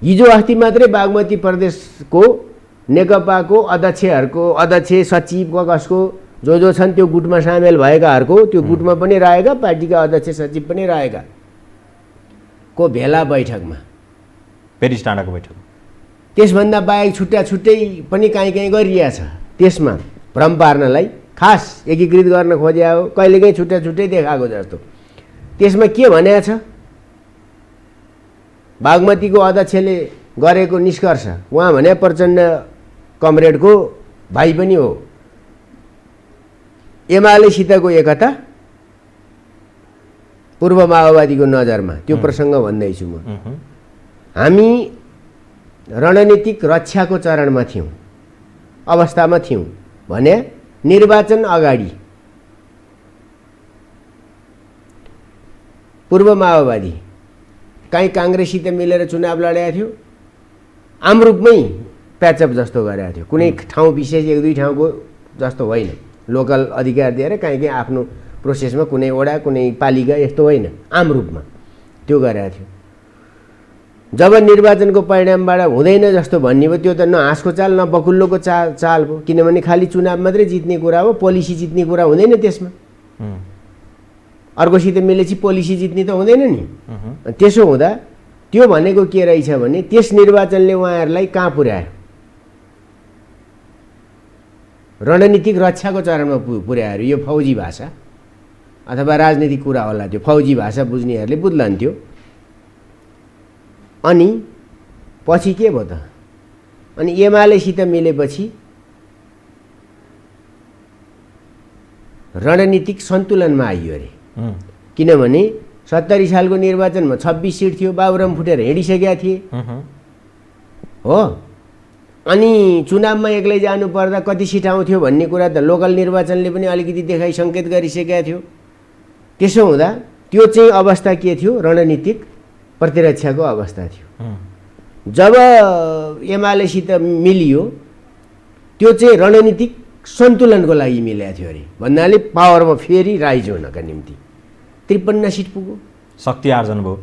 हिजो अस्ति मात्रै बागमती प्रदेशको नेकपाको अध्यक्ष सचिव कसको जो छन् त्यो गुटमा सामेल भएकाहरूको, त्यो गुटमा पनि रहेका, पार्टीका अध्यक्ष सचिव पनि रहेका को भेला बैठकमा, पेरिस डाँडाको बैठक, त्यसभन्दा बाहेक छुट्टै पनि काहीँ गरिएको छ। त्यसमा भ्रम पार्नलाई खास एकीकृत गर्न खोज्या हो, कहिलेकाहीँ छुट्टै देखाएको जस्तो। त्यसमा के भनेको छ? बागमतीको अध्यक्षले गरेको निष्कर्ष, उहाँ भने प्रचण्ड कमरेडको भाइ पनि हो, एमालेसितको एकता पूर्व माओवादीको नजरमा त्यो प्रसङ्ग भन्दैछु म। हामी रणनीतिक रक्षाको चरणमा थियौँ, अवस्थामा थियौँ भने निर्वाचन अगाडि पूर्व माओवादी काहीँ काङ्ग्रेससित मिलेर चुनाव लडेको थियो, आमरूपमै प्याचअप जस्तो गरेको थियो, कुनै ठाउँ विशेष एक दुई ठाउँको जस्तो होइन, लोकल अधिकार दिएर काहीँ काहीँ आफ्नो प्रोसेसमा कुनै वडा कुनै पालिका यस्तो होइन, आमरूपमा त्यो गरेको थियो। जब निर्वाचनको परिणामबाट हुँदैन जस्तो भन्ने भयो त्यो त न हाँसको चाल न बकुल्लोको चाल भयो, किनभने खालि चुनाव मात्रै जित्ने कुरा हो, पोलिसी जित्ने कुरा हुँदैन त्यसमा। अर्कोसित मिलेपछि पोलिसी जित्ने त हुँदैन नि। त्यसो हुँदा त्यो भनेको के रहेछ भने त्यस निर्वाचनले उहाँहरूलाई कहाँ पुर्यायो, रणनीतिक रक्षाको चरणमा पुर्यायो। यो फौजी भाषा अथवा राजनीतिक कुरा होला, त्यो फौजी भाषा बुझ्नेहरूले बुझ्लान्थ्यो। अनि पछि के भयो त, अनि एमालेसित मिलेपछि रणनीतिक सन्तुलनमा आइयो अरे। किनभने 70 सालको निर्वाचनमा 26 सिट थियो, बाबुराम फुटेर हिँडिसकेका थिए हो। अनि चुनावमा एक्लै जानुपर्दा कति सिट आउँथ्यो भन्ने कुरा त लोकल निर्वाचनले पनि अलिकति देखाइ सङ्केत गरिसकेका थियो। त्यसो हुँदा त्यो चाहिँ अवस्था के थियो, रणनीतिक प्रतिरक्षाको अवस्था थियो। जब एमालेसित मिलियो त्यो चाहिँ रणनीतिक सन्तुलनको लागि मिलेको थियो अरे। भन्नाले पावरमा फेरि राइज हुनका निम्ति 53 सिट पुग्यो, शक्ति आर्जन भयो।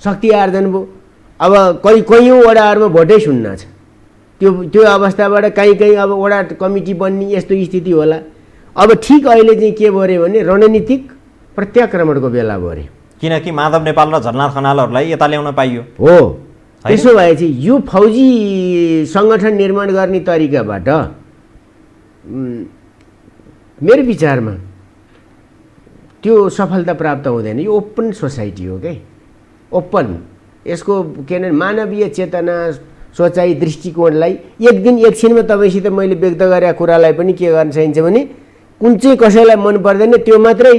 शक्ति आर्जन भयो। अब कैयौँ वडाहरूमा भोटै सुन्न छ। त्यो अवस्थाबाट कहीँ अब वडा कमिटी बन्ने यस्तो स्थिति होला। अब ठिक अहिले चाहिँ के भयो अरे भने रणनीतिक प्रत्याक्रमणको बेला भयो अरे। किनकि माधव नेपाल र झलनाथ खनालहरूलाई यता ल्याउन पाइयो हो। त्यसो भए चाहिँ यो फौजी सङ्गठन निर्माण गर्ने तरिकाबाट मेरो विचारमा त्यो सफलता प्राप्त हुँदैन। यो ओपन सोसाइटी हो के, ओपन। यसको के अरे मानवीय चेतना, सोचाइ, दृष्टिकोणलाई एक दिन एकछिनमा तपाईँसित मैले व्यक्त गरेका कुरालाई पनि के गर्न सकिन्छ भने कुन चाहिँ कसैलाई मन पर्दैन त्यो मात्रै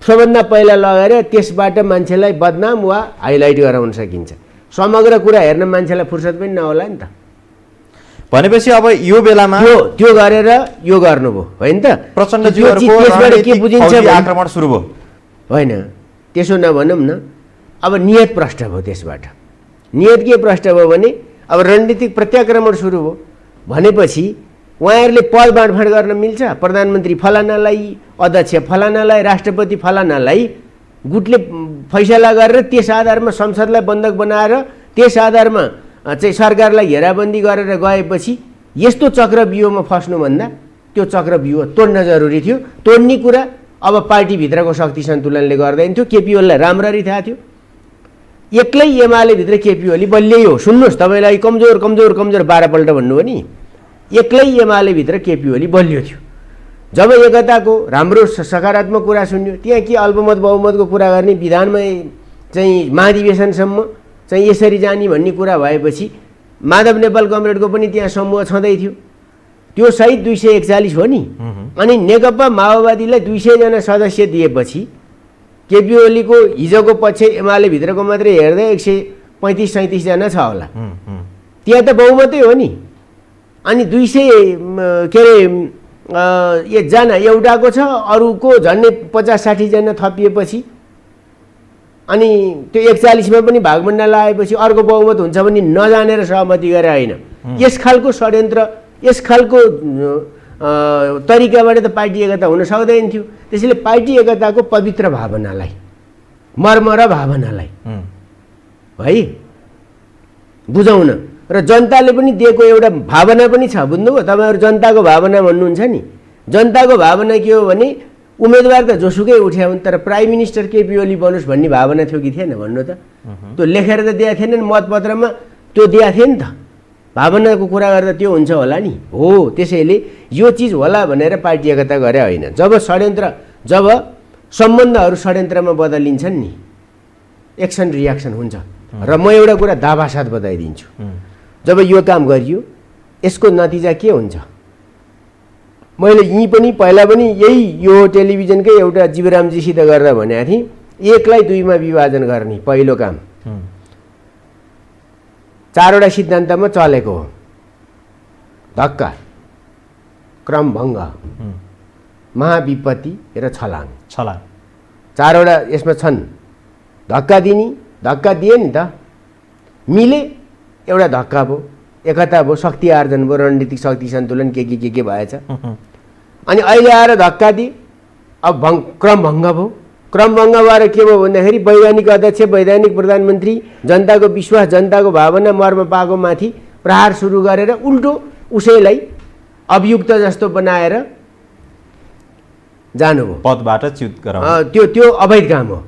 सबभन्दा पहिला लगेर त्यसबाट मान्छेलाई बदनाम वा हाइलाइट गराउन सकिन्छ। समग्र कुरा हेर्न मान्छेलाई फुर्सद पनि नहोला नि त। भनेपछि अब यो बेलामा त्यो गरेर यो गर्नुभयो होइन त। प्रचण्डजीहरुको के बुझिन्छ आक्रमण सुरु भयो होइन। त्यसो नभनौँ न, अब नियत भ्रष्ट भयो। त्यसबाट नियत के भ्रष्ट भयो भने अब रणनीतिक प्रत्याक्रमण सुरु भयो भनेपछि उहाँहरूले पद बाँडफाँड गर्न मिल्छ। प्रधानमन्त्री फलानालाई, अध्यक्ष फलानालाई, राष्ट्रपति फलानालाई गुटले फैसला गरेर त्यस आधारमा संसदलाई बन्धक बनाएर त्यस आधारमा चाहिँ सरकारलाई घेराबन्दी गरेर गएपछि यस्तो चक्रव्यूहमा फस्नुभन्दा त्यो चक्रव्यूह तोड्न जरुरी थियो। तोड्ने कुरा अब पार्टीभित्रको शक्ति सन्तुलनले गर्दैन थियो। केपी ओलीलाई राम्ररी थाहा थियो। एक्लै एमालेभित्र केपी ओली बलियै हो। सुन्नुहोस्, तपाईँलाई कमजोर कमजोर कमजोर 12 पल्ट भन्नुभयो नि, एक्लै एमालेभित्र केपी ओली बलियो थियो। जब एकताको राम्रो सकारात्मक कुरा सुन्यो, त्यहाँ के अल्पमत बहुमतको कुरा गर्ने, विधानमा चाहिँ महाधिवेशनसम्म चाहिँ यसरी जाने भन्ने कुरा भएपछि माधव नेपाल कमरेडको पनि त्यहाँ समूह छँदै थियो। त्यो सहित 241 हो नि। अनि नेकपा माओवादीलाई 200 जना सदस्य दिएपछि केपी ओलीको हिजोको पक्ष एमाले भित्रको मात्रै हेर्दा 135-37 जना छ होला। त्यहाँ त बहुमतै हो नि। अनि 200 के अरे एकजना एउटाको छ, अरूको झन्डै 50-60 जना थपिएपछि अनि त्यो 41मा पनि भागभण्डा लगाएपछि अर्को बहुमत हुन्छ भने नजानेर सहमति गरे होइन। यस खालको षड्यन्त्र, यस खालको तरिकाबाट त पार्टी एकता हुन सक्दैन थियो। त्यसैले पार्टी एकताको पवित्र भावनालाई, मर्म र भावनालाई है बुझाउन र जनताले पनि दिएको एउटा भावना पनि छ। बुझ्नुभयो तपाईँहरू? जनताको भावना भन्नुहुन्छ नि। जनताको भावना के हो भने उम्मेदवार त जोसुकै उठ्या हुन्, तर प्राइम मिनिस्टर केपी ओली बनोस् भन्ने भावना थियो कि थिएन भन्नु त? त्यो लेखेर त दिएको थिएन नि, मतपत्रमा त्यो दिएको थियो नि त। भावनाको कुरा गर्दा त्यो हुन्छ होला नि। हो, त्यसैले यो चिज होला भनेर पार्टी एकता गरे होइन। जब सम्बन्धहरू षड्यन्त्रमा बदलिन्छन् नि, एक्सन रियाक्सन हुन्छ। र म एउटा कुरा दावासाथ बताइदिन्छु, जब यो काम गरियो यसको नतिजा के हुन्छ? मैले यहीँ पनि पहिला पनि यो टेलिभिजनकै एउटा जीवरामजीसित गरेर भनेको थिएँ, एकलाई दुईमा विभाजन गर्ने पहिलो काम। चारवटा सिद्धान्तमा चलेको हो। धक्का, क्रमभङ्ग, महाविपत्ति र छलाङ। चारवटा यसमा छन्। धक्का दिने, धक्का दिए नि त, मिले एउटा धक्का भयो, एकता भयो, शक्ति आर्जन भयो, रणनीतिक शक्ति सन्तुलन के भएछ। अनि अहिले आएर धक्का दिए, अब क्रमभङ्ग भयो। क्रमभङ्ग भएर के भयो भन्दाखेरि वैधानिक अध्यक्ष, वैधानिक प्रधानमन्त्री, जनताको विश्वास, जनताको भावना मर्म पाएको माथि प्रहार सुरु गरेर उल्टो उसैलाई अभियुक्त जस्तो बनाएर जानुभयो, पदबाट च्युत गराउनु। त्यो अवैध काम हो।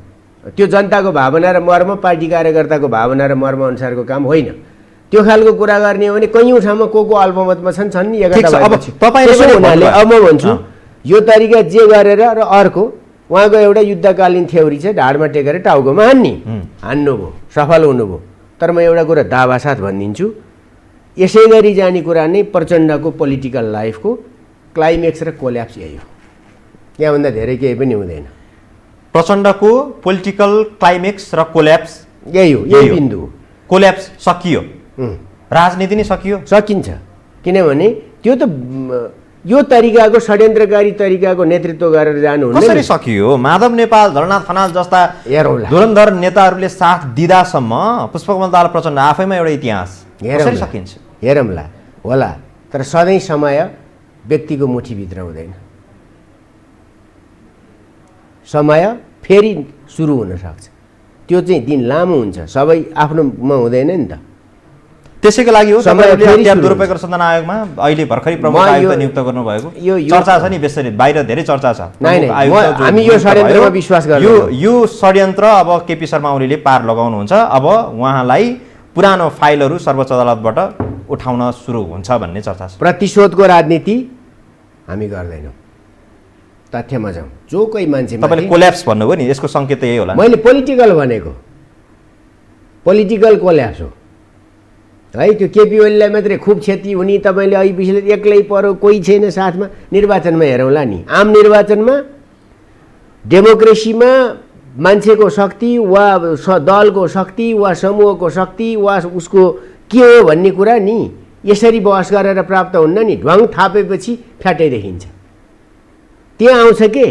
त्यो जनताको भावना र मर्म, पार्टी कार्यकर्ताको भावना र मर्म अनुसारको काम होइन। त्यो खालको कुरा गर्ने हो भने कैयौँ ठाउँमा को अल्पमतमा छन् नि। अब म भन्छु यो तरिका जे गरेर र अर्को उहाँको एउटा युद्धकालीन थ्योरी छ, ढाडमा टेकेर टाउकोमा हान्नुभयो, सफल हुनुभयो। तर म एउटा कुरा दावासाथ भनिदिन्छु, यसै गरी जाने कुरा नै प्रचण्डको पोलिटिकल लाइफको क्लाइमेक्स र कोल्याप्स यही हो। यहाँभन्दा धेरै केही पनि हुँदैन। प्रचण्डको पोलिटिकल क्लाइमेक्स र कोल्याप्स यही हो, यही बिन्दु हो। कोल्याप्स सकियो, राजनीति नै सकिन्छ। किनभने त्यो त यो तरिकाको षड्यन्त्रकारी तरिकाको नेतृत्व गरेर जानु हुँदैन। कसरी सकियो? माधव नेपाल, झलनाथ खनाल जस्ता धुरन्धर नेताहरूले साथ दिँदासम्म पुष्पकमल दाहाल प्रचण्ड आफैमा एउटा इतिहास। कसरी सकिन्छ? हेरौँला, होला। तर सधैँ समय व्यक्तिको मुठीभित्र हुँदैन। समय फेरि सुरु हुनसक्छ। त्यो चाहिँ दिन लामो हुन्छ, सबै आफ्नोमा हुँदैन नि त। त्यसैको लागि हो तपाईहरुले दुरुपयोग अनुसन्धान आयोगमा अहिले भर्खरै प्रमुख आयुक्त नियुक्त गर्नुभएको चर्चा छ नि। बेसरी बाहिर धेरै चर्चा छ। हामी यो षड्यन्त्रमा विश्वास गर्छौं। यो षड्यन्त्र अब केपी शर्मा ओलीले पार लगाउनुहुन्छ। अब उहाँलाई पुरानो फाइलहरू सर्वोच्च अदालतबाट उठाउन सुरु हुन्छ भन्ने चर्चा छ। प्रतिशोधको राजनीति हामी गर्दैनौँ। तथ्यमा जाउँ। जो कोही मान्छे तपाईले कोल्याप्स भन्नुभयो नि, यसको संकेत यही होला। मैले पोलिटिकल भनेको पोलिटिकल कोल्याप्स हो है। त्यो केपी ओलीलाई मात्रै खुब क्षति हुने, तपाईँले अहिले एक्लै परो, कोही छैन साथमा। निर्वाचनमा हेरौँला नि, आम निर्वाचनमा डेमोक्रेसीमा मान्छेको शक्ति वा दलको शक्ति वा समूहको शक्ति वा उसको के हो भन्ने कुरा नि यसरी बहस गरेर प्राप्त हुन्न नि। ढ्वाङ थापेपछि फ्याटै देखिन्छ। त्यहाँ आउँछ के,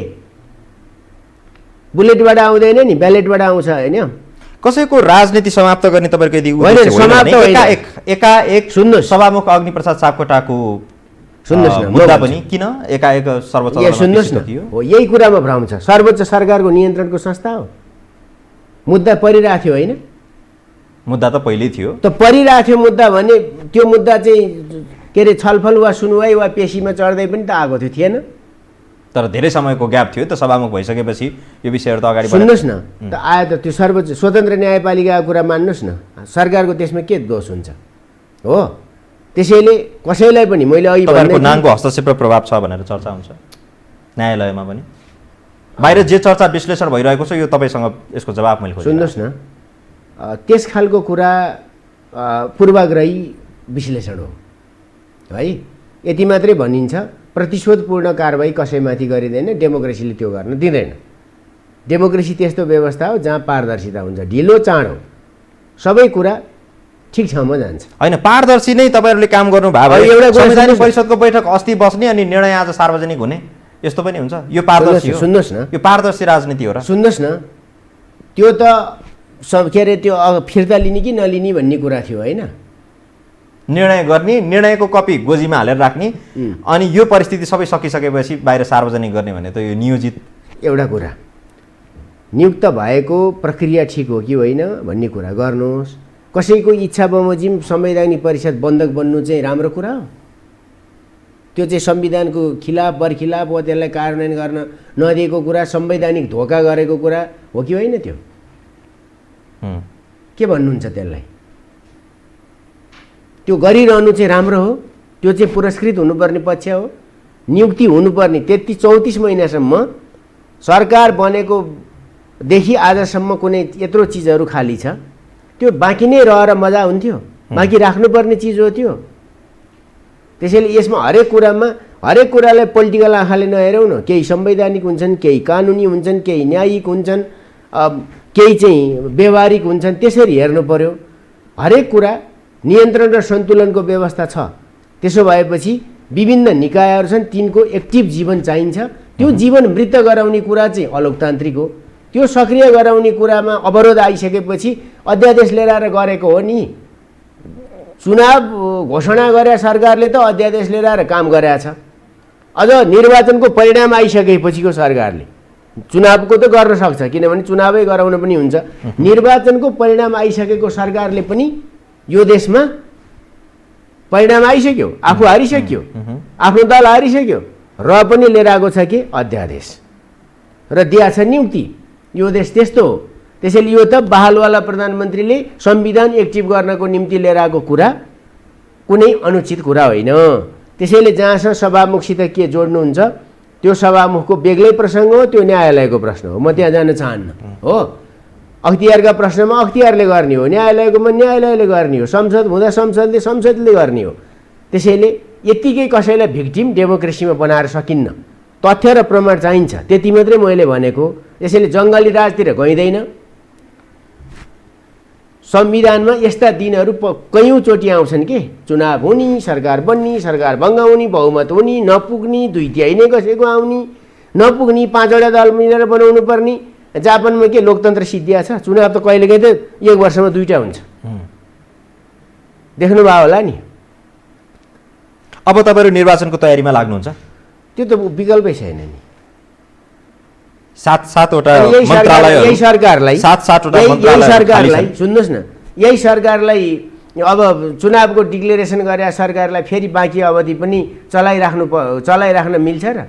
बुलेटबाट आउँदैन नि, ब्यालेटबाट आउँछ होइन। कसैको राजनीति समाप्त गर्ने तपाईहरुको यदि एकाएक सुन्नुहोस्, सभामुख अग्निप्रसाद सापकोटाको सुन्नुहोस् न मुद्दा पनि किन एकाएक सर्वोच्च अदालतमा सुन्नुहोस् न, हो यही कुरामा भ्रम छ। सर्वोच्च सरकारको नियन्त्रणको संस्था हो। मुद्दा परिरहेको थियो होइन? मुद्दा त पहिल्यै थियो। त परिरहेको थियो मुद्दा भने त्यो मुद्दा चाहिँ के अरे छलफल वा सुनवाई वा पेशीमा चढ्दै पनि त आएको थियो, थिएन? तर धेरै समयको ग्याप थियो। त सभामुख भइसकेपछि यो विषयहरु त अगाडि सुन्नुहोस् न, त आयो त त्यो सर्वोच्च स्वतन्त्र न्यायपालिकाको कुरा मान्नुहोस् न। सरकारको त्यसमा के दोष हुन्छ? हो, त्यसैले कसैलाई पनि मैले अघि तपाईहरुको नाङको हस्तक्षेप र प्रभाव छ भनेर चर्चा हुन्छ न्यायालयमा पनि। बाहिर जे चर्चा विश्लेषण भइरहेको छ यो तपाईसँग यसको जवाफ मैले खोजेँ। सुन्नुहोस् न, त्यस खालको कुरा पूर्वाग्रही विश्लेषण हो है। यति मात्रै भनिन्छ, प्रतिशोधपूर्ण कारबाही कसैमाथि गरिँदैन, डेमोक्रेसीले त्यो गर्न दिँदैन। डेमोक्रेसी त्यस्तो व्यवस्था हो जहाँ पारदर्शिता हुन्छ, ढिलो चाँडो सबै कुरा ठिक ठाउँमा जान्छ। होइन, पारदर्शी नै तपाईहरुले काम गर्नु भयो भने संवैधानिक परिषदको बैठक अस्ति बस्ने अनि निर्णय आज सार्वजनिक हुने, यस्तो पनि हुन्छ। यो पारदर्शी हो। सुन्नुहोस् न, यो पारदर्शी राजनीति हो र। सुन्नुहोस् न, त्यो त के अरे त्यो फिर्ता लिने कि नलिने भन्ने कुरा थियो होइन? निर्णय गर्ने, निर्णयको कपी गोजीमा हालेर राख्ने, अनि यो परिस्थिति सबै सकिसकेपछि बाहिर सार्वजनिक गर्ने भने त यो नियोजित एउटा कुरा। नियुक्त भएको प्रक्रिया ठिक हो कि होइन भन्ने कुरा गर्नुहोस्। कसैको इच्छा बमोजिम संवैधानिक परिषद बन्धक बन्नु चाहिँ राम्रो कुरा हो? त्यो चाहिँ संविधानको खिलाफ बरखिलाफ हो, त्यसलाई कार्यान्वयन गर्न नदिएको कुरा, संवैधानिक धोका गरेको कुरा हो कि होइन? त्यो के भन्नुहुन्छ त्यसलाई? त्यो गरिरहनु चाहिँ राम्रो हो, त्यो चाहिँ पुरस्कृत हुनुपर्ने पक्ष हो। नियुक्ति हुनुपर्ने 33-34 महिनासम्म सरकार बनेकोदेखि आजसम्म कुनै यत्रो चिजहरू खाली छ, त्यो बाँकी नै रहेर मजा हुन्थ्यो? बाँकी राख्नुपर्ने चिज हो त्यो। त्यसैले यसमा हरेक कुरालाई पोलिटिकल आँखाले नहेरौँ न। केही संवैधानिक हुन्छन्, केही कानुनी हुन्छन्, केही न्यायिक हुन्छन्, केही चाहिँ व्यवहारिक हुन्छन्, त्यसरी हेर्नु पर्यो। हरेक कुरा नियन्त्रण र सन्तुलनको व्यवस्था छ। त्यसो भएपछि विभिन्न निकायहरू छन्, तिनको एक्टिभ जीवन चाहिन्छ। त्यो जीवन मृत गराउने कुरा चाहिँ अलोकतान्त्रिक हो। त्यो सक्रिय गराउने कुरामा अवरोध आइसकेपछि अध्यादेश लिएर आएर गरेको हो नि। चुनाव घोषणा गरे सरकारले त अध्यादेश लिएर आएर काम गरेछ। अझ निर्वाचनको परिणाम आइसकेपछिको सरकारले चुनावको त गर्न सक्छ, किनभने चुनावै गराउन पनि हुन्छ। निर्वाचनको परिणाम आइसकेको सरकारले पनि यो देशमा परिणाम आइसक्यो, आफू हारिसक्यो, आफ्नो दल हारिसक्यो, र पनि लिएर आएको छ कि अध्यादेश र दिया छ नियुक्ति। यो देश त्यस्तो हो। त्यसैले यो त बहालवाला प्रधानमन्त्रीले संविधान एक्टिभ गर्नको निम्ति लिएर आएको कुरा कुनै अनुचित कुरा होइन। त्यसैले जहाँसम्म सभामुखसित के जोड्नुहुन्छ त्यो सभामुखको बेग्लै प्रसङ्ग हो, त्यो न्यायालयको प्रश्न हो। म त्यहाँ जान चाहन्न हो। अख्तियारका प्रश्नमा अख्तियारले गर्ने हो, न्यायालयकोमा न्यायालयले गर्ने हो, संसद हुँदा संसदले गर्ने हो। त्यसैले यत्तिकै कसैलाई भिक्टिम डेमोक्रेसीमा बनाएर सकिन्न। तथ्य र प्रमाण चाहिन्छ, त्यति मात्रै मैले भनेको। यसैले जङ्गली राजतिर गइँदैन। संविधानमा यस्ता दिनहरू कैयौँचोटि आउँछन् कि चुनाव हुने, सरकार बन्ने, सरकार भङ्ग हुने, बहुमत हुने, नपुग्ने, 2/3 नै कसैको आउने, नपुग्ने, 5वटा दल मिलेर बनाउनु पर्ने। जापानमा के लोकतन्त्र सिद्धिया छ? चुनाव त कहिलेकाहीँ त 1 वर्षमा 2टा हुन्छ। देख्नुभयो होला नि। अब तपाईँहरू निर्वाचनको तयारीमा लाग्नुहुन्छ? त्यो त विकल्पै छैन नि। 7-7वटा मन्त्रालयहरू, यही सरकारलाई सुन्नुहोस् न, यही सरकारलाई अब चुनावको डिक्लेरेसन गरे सरकारलाई फेरि बाँकी अवधि पनि चलाइराख्न मिल्छ र?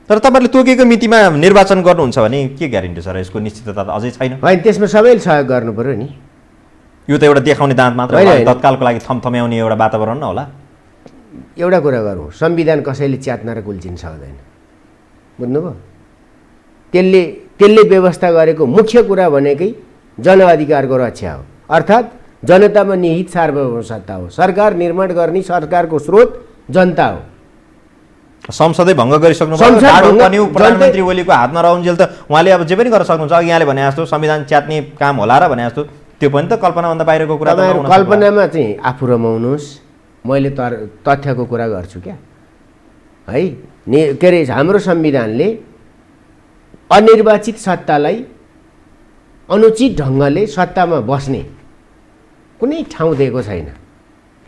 तर तपाईँले तोकेको मितिमा निर्वाचन गर्नुहुन्छ भने के ग्यारेन्टी छ र? यसको निश्चितता त अझै छैन। होइन, त्यसमा सबैले सहयोग गर्नु पर्यो नि। यो त एउटा देखाउने दाँत मात्र हो, तत्कालको लागि थमथम्याउने एउटा वातावरण न होला। एउटा कुरा गरौँ, संविधान कसैले च्यात्न र कुल्चिन सक्दैन। बुझ्नुभयो? त्यसले व्यवस्था गरेको मुख्य कुरा भनेकै जनअधिकारको रक्षा हो, अर्थात् जनतामा निहित सार्वभौम सत्ता हो। सरकार निर्माण गर्ने सरकारको स्रोत जनता हो। संसदै भङ्ग गरिसक्नु भयो, प्रधानमन्त्री ओलीको हातमा रहन्जेल त उहाँले अब जे पनि गर्न सक्नुहुन्छ। अघि यहाँले भने जस्तो संविधान च्यात्ने काम होला र भने जस्तो त्यो पनि त कल्पनाभन्दा बाहिरको कुरा। कल्पनामा चाहिँ आफू रमाउनुहोस्, मैले तथ्यको कुरा गर्छु क्या है। के अरे हाम्रो संविधानले अनिर्वाचित सत्तालाई अनुचित ढङ्गले सत्तामा बस्ने कुनै ठाउँ दिएको छैन।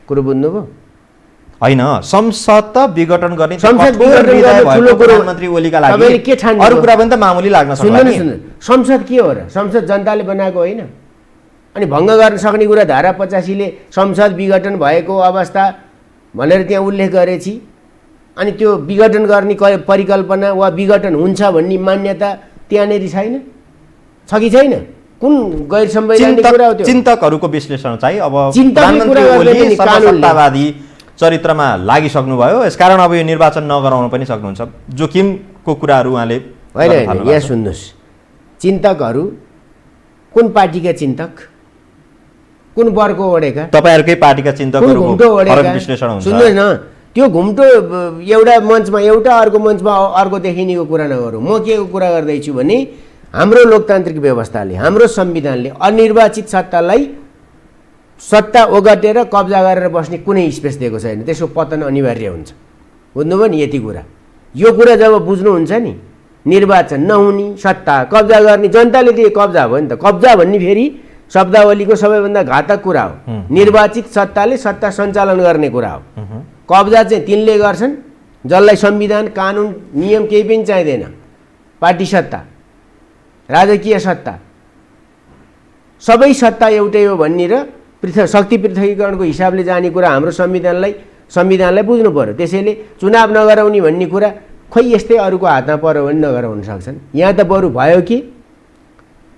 कुरो बुझ्नुभयो? होइन, संसद त विघटन गर्ने प्रधानमन्त्री ओलीका लागि के ठान्नु? अरू कुरा पनि त मामुली लाग्न सक्छ। संसद के हो र? संसद जनताले बनाएको होइन? अनि भङ्ग गर्न सक्ने कुरा धारा 85ले संसद विघटन भएको अवस्था भनेर त्यहाँ उल्लेख गरेपछि, अनि त्यो विघटन गर्ने परिकल्पना वा विघटन हुन्छ भन्ने मान्यता त्यहाँनिर छैन, छ कि छैन? कुन गैर संवैधानिक कुरा हो त्यो? चिन्तकहरूको विश्लेषण चाहिँ अब प्रधानमन्त्री सर्वसत्तावादी चरित्रमा लागिसक्नुभयो, यसकारण अब यो निर्वाचन नगराउन पनि सक्नुहुन्छ। जोखिमको कुराहरू उहाँले होइन। यहाँ सुन्नुहोस्, चिन्तकहरू कुन पार्टीका चिन्तक, कुन वर्गको ओढेका? तपाईँहरूकै पार्टीका चिन्तकहरूको विश्लेषण हुन्छ। सुन्नुहोस् न, त्यो घुम्टो एउटा मञ्चमा एउटा अर्को मञ्चमा अर्को देखिनेको कुरा नगरौँ। म के कुरा गर्दैछु भने हाम्रो लोकतान्त्रिक व्यवस्थाले, हाम्रो संविधानले अनिर्वाचित सत्तालाई सत्ता ओगटेर कब्जा गरेर बस्ने कुनै स्पेस दिएको छैन। त्यसको पतन अनिवार्य हुन्छ। बुझ्नुभयो नि? यति कुरा, यो कुरा जब बुझ्नुहुन्छ नि, निर्वाचन नहुने, सत्ता कब्जा गर्ने, जनताले दिए कब्जा भयो नि त। कब्जा भन्ने फेरि शब्दावलीको सबैभन्दा घातक कुरा हो। निर्वाचित सत्ताले सत्ता सञ्चालन गर्ने कुरा हो। कब्जा चाहिँ तिनले गर्छन् जसलाई संविधान, कानुन, नियम केही पनि चाहिँदैन। पार्टी सत्ता, राजकीय सत्ता, सबै सत्ता एउटै हो भन्ने र शक्ति पृथकीकरणको हिसाबले जाने कुरा हाम्रो संविधानलाई बुझ्नु पर्यो। त्यसैले चुनाव नगराउने भन्ने कुरा खोइ यस्तै अरूको हातमा पर्यो भने नगराउन सक्छन्। यहाँ त बरु भयो कि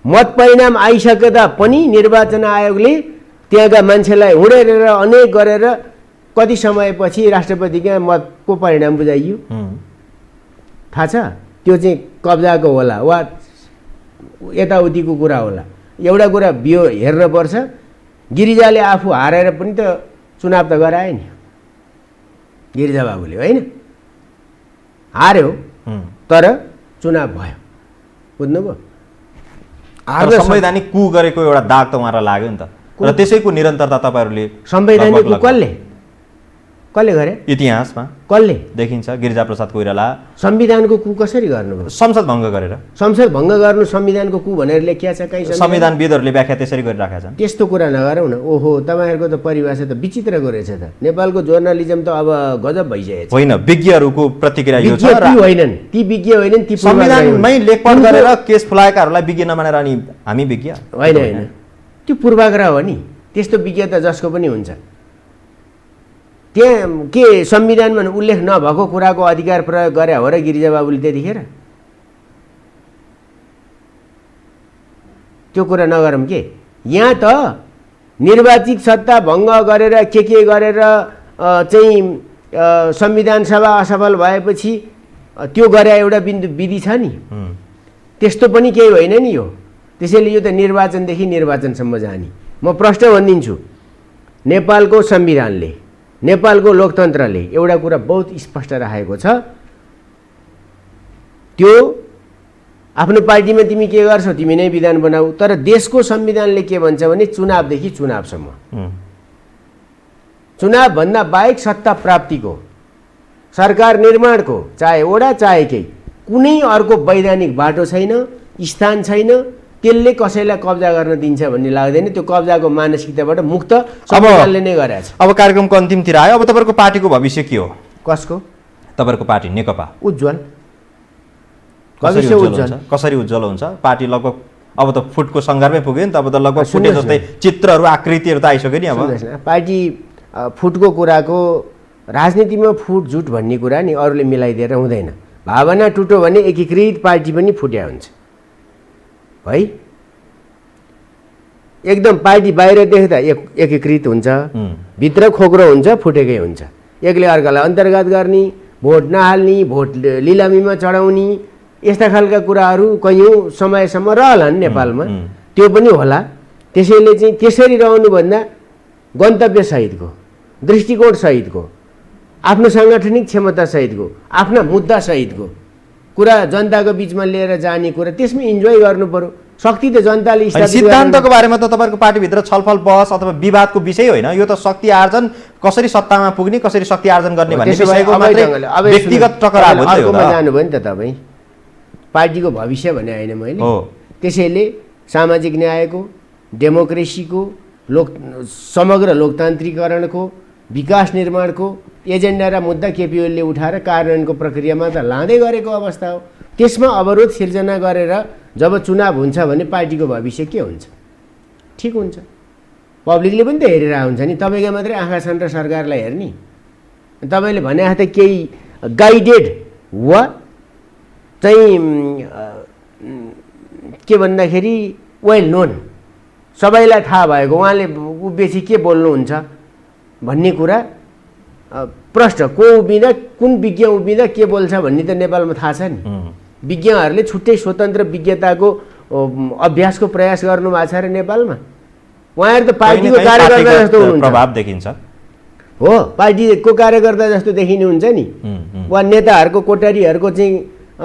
मत परिणाम आइसक्दा पनि निर्वाचन आयोगले त्यहाँका मान्छेलाई हुँडेर अनेक गरेर कति समयपछि राष्ट्रपतिका मतको परिणाम बुझाइयो। थाहा छ? त्यो चाहिँ कब्जाको होला वा यताउतिको कुरा होला। एउटा कुरा बियो हेर्नुपर्छ, गिरिजाले आफू हारेर पनि त चुनाव त गरायो नि, गिरिजा बाबुले, होइन? हार्यो तर चुनाव भयो। बुझ्नुभयो? संवैधानिक कु गरेको एउटा दाग त उहाँलाई लाग्यो नि त र त्यसैको निरन्तरता तपाईँहरूले संवैधानिक कसले गरे इतिहासमा कसले देखिन्छ गिरिजाप्रसाद कोइराला संविधानको कु कसरी गर्नुभयो संसद भङ्ग गरेर संसद भङ्ग गर्नु संविधानको कु भनेर लेखिया छ कहीँ संविधानविदहरूले व्याख्या त्यसरी गरिराखेका छन् त्यस्तो कुरा नगरौँ न ओहो तपाईँहरूको त परिभाषा त विचित्रको रहेछ त नेपालको जर्नलिजम त अब गजब भइसकेको छ होइन विज्ञहरूको प्रतिक्रिया यो छ ती होइनन् ती विज्ञ होइनन् ती संविधानमै लेखपढ गरेर केस फुलाएकाहरूलाई विज्ञ नमानेर अनि हामी विज्ञ होइन त्यो पूर्वाग्रह हो नि त्यस्तो विज्ञ त जसको पनि हुन्छ त्यहाँ के संविधानमा उल्लेख नभएको कुराको अधिकार प्रयोग गरे हो र गिरिजाबाबुले त्यतिखेर त्यो कुरा नगरौँ के यहाँ त निर्वाचित सत्ता भङ्ग गरेर के गरेर चाहिँ संविधान सभा असफल भएपछि त्यो गरे एउटा विधि छ नि त्यस्तो पनि केही होइन नि यो त्यसैले यो त निर्वाचनदेखि निर्वाचनसम्म जाने म प्रश्न भनिदिन्छु नेपालको संविधानले नेपालको लोकतन्त्रले एउटा कुरा बहुत स्पष्ट राखेको छ त्यो आफ्नो पार्टीमा तिमी के गर्छौ तिमी नै विधान बनाऊ तर देशको संविधानले के भन्छ भने चुनावदेखि चुनावसम्म चुनावभन्दा बाहेक सत्ता प्राप्तिको सरकार निर्माणको चाहे वडा चाहे केही कुनै अर्को वैधानिक बाटो छैन स्थान छैन त्यसले कसैलाई कब्जा गर्न दिन्छ भन्ने लाग्दैन त्यो कब्जाको मानसिकताबाट मुक्त संविधानले नै गरेछ अब कार्यक्रमको अन्तिमतिर आयो अब तपाईँको पार्टीको भविष्य के हो कसको तपाईँको पार्टी नेकपा उज्जवल कसरी उज्जवल हुन्छ पार्टी लगभग अब त फुटको सङ्घारमै पुग्यो नि त अब त लगभग फुटे जस्तै चित्रहरू आकृतिहरू त आइसक्यो नि अब पार्टी फुटको कुराको राजनीतिमा फुट जुट भन्ने कुरा नि अरूले मिलाइदिएर हुँदैन भावना टुट्यो भने एकीकृत पार्टी पनि फुट्या हुन्छ है एकदम पार्टी बाहिर देख्दा एकीकृत हुन्छ भित्र खोक्रो हुन्छ फुटेकै हुन्छ एकले अर्कालाई अन्तर्गत गर्ने भोट नहाल्ने भोट लिलामीमा चढाउने यस्ता खालका कुराहरू कैयौँ समयसम्म रहलान् नेपालमा त्यो पनि होला त्यसैले चाहिँ त्यसरी रहनुभन्दा गन्तव्यसहितको दृष्टिकोणसहितको आफ्नो साङ्गठनिक क्षमतासहितको आफ्ना मुद्दासहितको कुरा जनताको बिचमा लिएर जाने कुरा त्यसमा इन्जोय गर्नु पर्यो शक्ति त जनताले सिद्धान्तको बारेमा त तपाईँको पार्टीभित्र छलफल बहस अथवा विवादको विषय होइन यो त शक्ति आर्जन कसरी सत्तामा पुग्ने कसरी शक्ति आर्जन गर्ने भन्ने विषयको मात्रै व्यक्तिगत टकराव हो नि त जानुभयो नि त तपाईँ पार्टीको भविष्य भने होइन मैले त्यसैले सामाजिक न्यायको डेमोक्रेसीको समग्र लोकतान्त्रिकरणको विकास निर्माणको एजेन्डा र मुद्दा केपी ओलीले उठाएर कार्यान्वयनको प्रक्रियामा त लाँदै गरेको अवस्था हो त्यसमा अवरोध सिर्जना गरेर जब चुनाव हुन्छ भने पार्टीको भविष्य के हुन्छ ठिक हुन्छ पब्लिकले पनि त हेरिरहेको हुन्छ नि तपाईँको मात्रै आँखा छन् र सरकारलाई हेर्ने तपाईँले भने त केही गाइडेड वा चाहिँ के भन्दाखेरि वेल नोन सबैलाई थाहा भएको उहाँले बेसी के बोल्नुहुन्छ भन्ने कुरा प्रश्न को उभिँदा कुन विज्ञ उभिँदा के बोल्छ भन्ने त नेपालमा थाहा छ नि विज्ञहरूले छुट्टै स्वतन्त्र विज्ञताको अभ्यासको प्रयास गर्नु भएको छ र नेपालमा उहाँहरू त पार्टीको कार्यकर्ता जस्तो हुनुहुन्छ प्रभाव देखिन्छ हो पार्टीको कार्यकर्ता जस्तो देखिने हुन्छ नि वा नेताहरूको कोटारीहरूको चाहिँ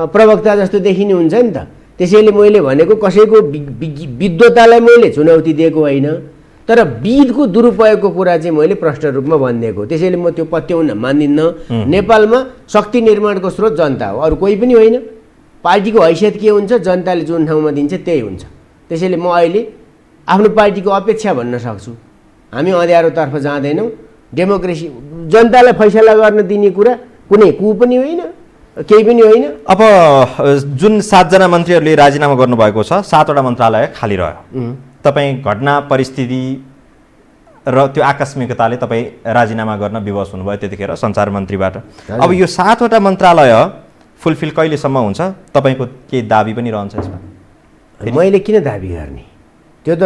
प्रवक्ता जस्तो देखिने हुन्छ नि त त्यसैले मैले भनेको कसैको विद्वतालाई मैले चुनौती दिएको होइन तर विधको दुरुपयोगको कुरा चाहिँ मैले प्रष्ट रूपमा भनिदिएको त्यसैले म त्यो पत्याउन मान्दिनँ नेपालमा शक्ति निर्माणको स्रोत जनता हो अरू कोही पनि होइन पार्टीको हैसियत के हुन्छ जनताले जुन ठाउँमा दिन्छ त्यही हुन्छ त्यसैले म अहिले आफ्नो पार्टीको अपेक्षा भन्न सक्छु हामी अँध्यारोतर्फ जाँदैनौँ डेमोक्रेसी जनतालाई फैसला गर्न दिने कुरा कुनै कु पनि होइन केही पनि होइन अब जुन 7 जना मन्त्रीहरूले राजीनामा गर्नुभएको छ 7 वटा मन्त्रालय खाली रह्यो तपाईँ घटना परिस्थिति र त्यो आकस्मिकताले तपाईँ राजीनामा गर्न विवश हुनुभयो त्यतिखेर सञ्चार मन्त्रीबाट अब यो 7 वटा मन्त्रालय फुलफिल कहिलेसम्म हुन्छ तपाईँको केही दाबी पनि रहन्छ यसमा मैले किन दाबी गर्ने त्यो त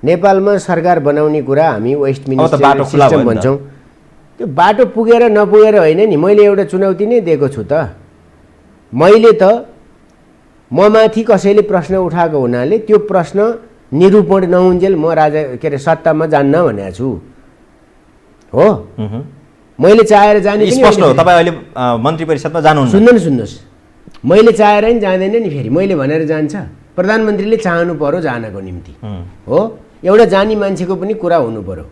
नेपालमा सरकार बनाउने कुरा हामी वेस्ट मिनिस्टर सिस्टम भन्छौँ त्यो बाटो पुगेर नपुगेर होइन नि मैले एउटा चुनौती नै दिएको छु त मैले त म माथि कसैले प्रश्न उठाएको हुनाले त्यो प्रश्न निरूपण नहुन्जेल म राजा के अरे सत्तामा जान्न भनेको छु हो मैले चाहेर जाने स्पष्ट हो तपाईँ अहिले मन्त्री परिषदमा जानुहुन्न सुन्नुहोस् मैले चाहेर नि जाँदैन नि फेरि मैले भनेर जान्छ प्रधानमन्त्रीले चाहनु पर्यो जानको निम्ति हो। एउटा जानी मान्छेको पनि कुरा हुनु पर्यो,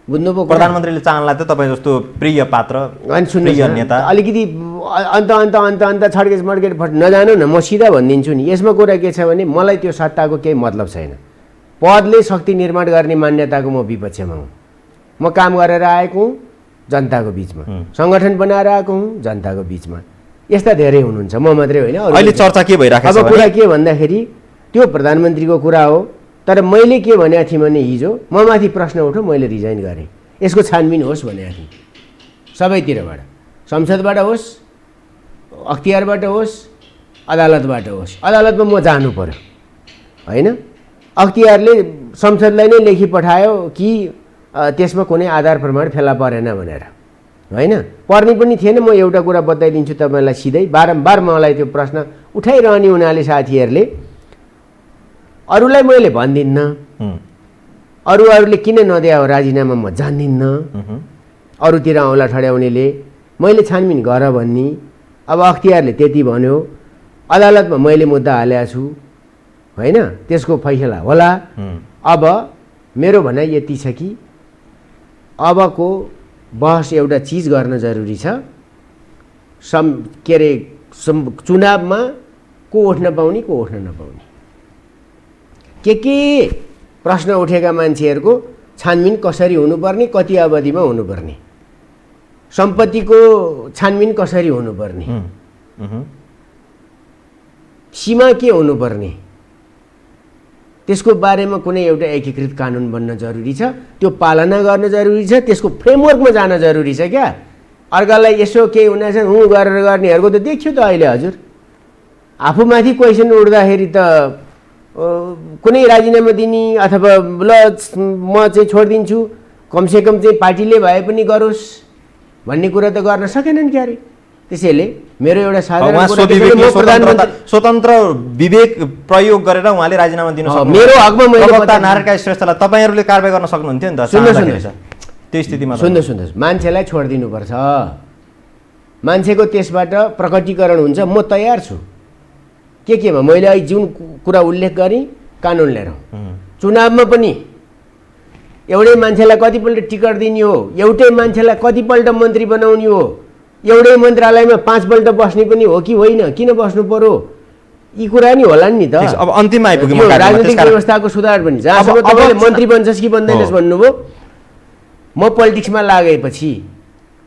बुझ्नुभयो? प्रधानमन्त्रीले चाहनलाई त तपाईँ जस्तो प्रिय पात्र प्रिय नेता अलिकति अन्त छड्केस मड्केट फट नजानु न। म सिधा भनिदिन्छु नि, यसमा कुरा के छ भने मलाई त्यो सत्ताको केही मतलब छैन। पदले शक्ति निर्माण गर्ने मान्यताको म विपक्षमा हुँ। म काम गरेर आएको हुँ जनताको बिचमा, सङ्गठन बनाएर आएको हुँ जनताको बिचमा। यस्ता धेरै हुनुहुन्छ, म मात्रै होइन। अहिले चर्चा के भइरहेको छ? अब कुरा के भन्दाखेरि त्यो प्रधानमन्त्रीको कुरा हो, तर मैले के भनेको थिएँ भने हिजो म माथि प्रश्न उठ्यो, मैले रिजाइन गरेँ। यसको छानबिन होस् भनेको थिएँ सबैतिरबाट, संसदबाट होस्, अख्तियारबाट होस्, अदालतबाट होस्। अदालतमा म जानु पर्यो होइन। अख्तियारले संसदलाई नै लेखी पठायो कि त्यसमा कुनै आधार प्रमाण फेला परेन भनेर होइन। पर्ने पनि थिएन। म एउटा कुरा बताइदिन्छु तपाईँलाई सिधै, बारम्बार मलाई त्यो प्रश्न उठाइरहने हुनाले साथीहरूले, अरूलाई मैले भन्दिनँ, अरूले किन नदिया हो राजीनामा म जान्दिनँ, अरूतिर औँला ठड्याउनेले मैले छानबिन गर भन्ने। अब अख्तियारले त्यति भन्यो, अदालतमा मैले मुद्दा हालेको छु होइन, त्यसको फैसला होला। अब मेरो भनाइ यति छ कि अबको बहस एउटा चिज गर्न जरुरी छ। के अरे चुनावमा को उठ्न पाउने को उठ्न नपाउने, के प्रश्न उठेका मान्छेहरूको छानबिन कसरी हुनुपर्ने, कति अवधिमा हुनुपर्ने, सम्पत्तिको छानबिन कसरी हुनुपर्ने, सीमा के हुनुपर्ने, त्यसको बारेमा कुनै एउटा एकीकृत कानुन बन्न जरुरी छ। त्यो पालना गर्न जरुरी छ, त्यसको फ्रेमवर्कमा जान जरुरी छ। क्या अर्कालाई यसो केही हुनेछ हुँ गरेर गर्नेहरूको त देखियो त अहिले। हजुर आफूमाथि क्वेसन उठ्दाखेरि त कुनै राजीनामा दिने अथवा ल म चाहिँ छोडिदिन्छु, कमसेकम चाहिँ पार्टीले भए पनि गरोस् भन्ने कुरा त गर्न सकेनन् क्यारे। त्यसैले मेरो एउटा साधारण स्वतन्त्र विवेक प्रयोग गरेर उहाँले राजीनामा दिनु सक्नु, मेरो हकमा मैले नारायण श्रेष्ठलाई तपाईँहरूले कारबाही गर्न सक्नुहुन्थ्यो नि त। त्यो स्थितिमा सुन्नुहोस्, मान्छेलाई छोडिदिनुपर्छ, मान्छेको त्यसबाट प्रकटीकरण हुन्छ। म तयार छु केमा मैले अहिले जुन कुरा उल्लेख गरेँ कानुन लिएर। चुनावमा पनि एउटै मान्छेलाई कतिपल्ट टिकट दिने हो, एउटै मान्छेलाई कतिपल्ट मन्त्री बनाउने हो, एउटै मन्त्रालयमा 5 पल्ट बस्ने पनि हो कि होइन, किन बस्नु पर्यो, यी कुरा नि होला नि त। अब अन्तिममा आइपुग्यो राजनीतिक व्यवस्थाको सुधार पनि। जहाँसम्म तपाईँले मन्त्री बन्छस् कि बन्दैनस् भन्नुभयो, म पोलिटिक्समा लागेपछि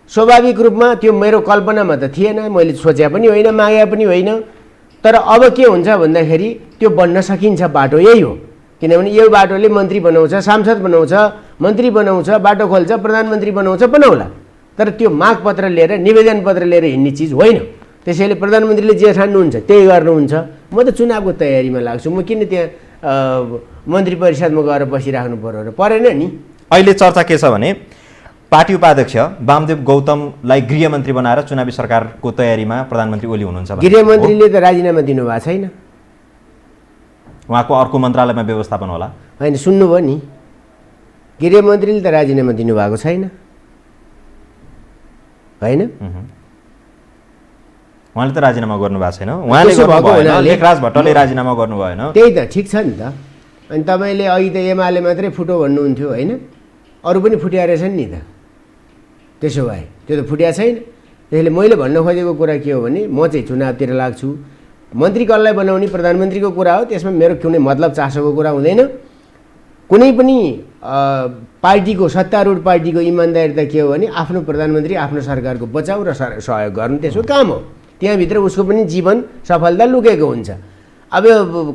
स्वाभाविक रूपमा त्यो मेरो कल्पनामा त थिएन, मैले सोचे पनि होइन, मागे पनि होइन। तर अब के हुन्छ भन्दाखेरि त्यो बन्न सकिन्छ, बाटो यही हो। किनभने यो बाटोले मन्त्री बनाउँछ, सांसद बनाउँछ, मन्त्री बनाउँछ, बाटो खोल्छ, प्रधानमन्त्री बनाउँछ, बनाउला। तर त्यो माग पत्र लिएर, निवेदन पत्र लिएर हिँड्ने चिज होइन। त्यसैले प्रधानमन्त्रीले जे ठान्नुहुन्छ त्यही गर्नुहुन्छ। म त चुनावको तयारीमा लाग्छु, म किन त्यहाँ मन्त्री परिषदमा गएर बसिराख्नु पर्यो र परेन नि। अहिले चर्चा के छ भने पार्टी उपाध्यक्ष वामदेव गौतमलाई गृहमन्त्री बनाएर चुनावी सरकारको तयारीमा प्रधानमन्त्री ओली हुनुहुन्छ। गृहमन्त्रीले त राजीनामा दिनुभएको छैन, उहाँको अर्को मन्त्रालयमा व्यवस्थापन होला। होइन सुन्नुभयो नि, गृहमन्त्रीले त राजीनामा दिनुभएको छैन होइन। उहाँले त राजीनामा गर्नुभएको छैन, उहाँले लेखराज भट्टले राजीनामा गर्नु भएन। त्यही त ठिक छ नि त। अनि तपाईँले अघि त एमाले मात्रै फुटो भन्नुहुन्थ्यो होइन, अरू पनि फुटिया रहेछन् नि त। त्यसो भए त्यो त फुटिया छैन। त्यसैले मैले भन्न खोजेको कुरा के हो भने म चाहिँ चुनावतिर लाग्छु। मन्त्री कसलाई बनाउने प्रधानमन्त्रीको कुरा हो, त्यसमा मेरो कुनै मतलब चासोको कुरा हुँदैन। कुनै पनि पार्टीको सत्तारूढ पार्टीको इमान्दारिता के हो भने आफ्नो प्रधानमन्त्री आफ्नो सरकारको बचाउ र सहयोग गर्नु त्यसको काम हो। त्यहाँभित्र उसको पनि जीवन सफलता लुकेको हुन्छ। अब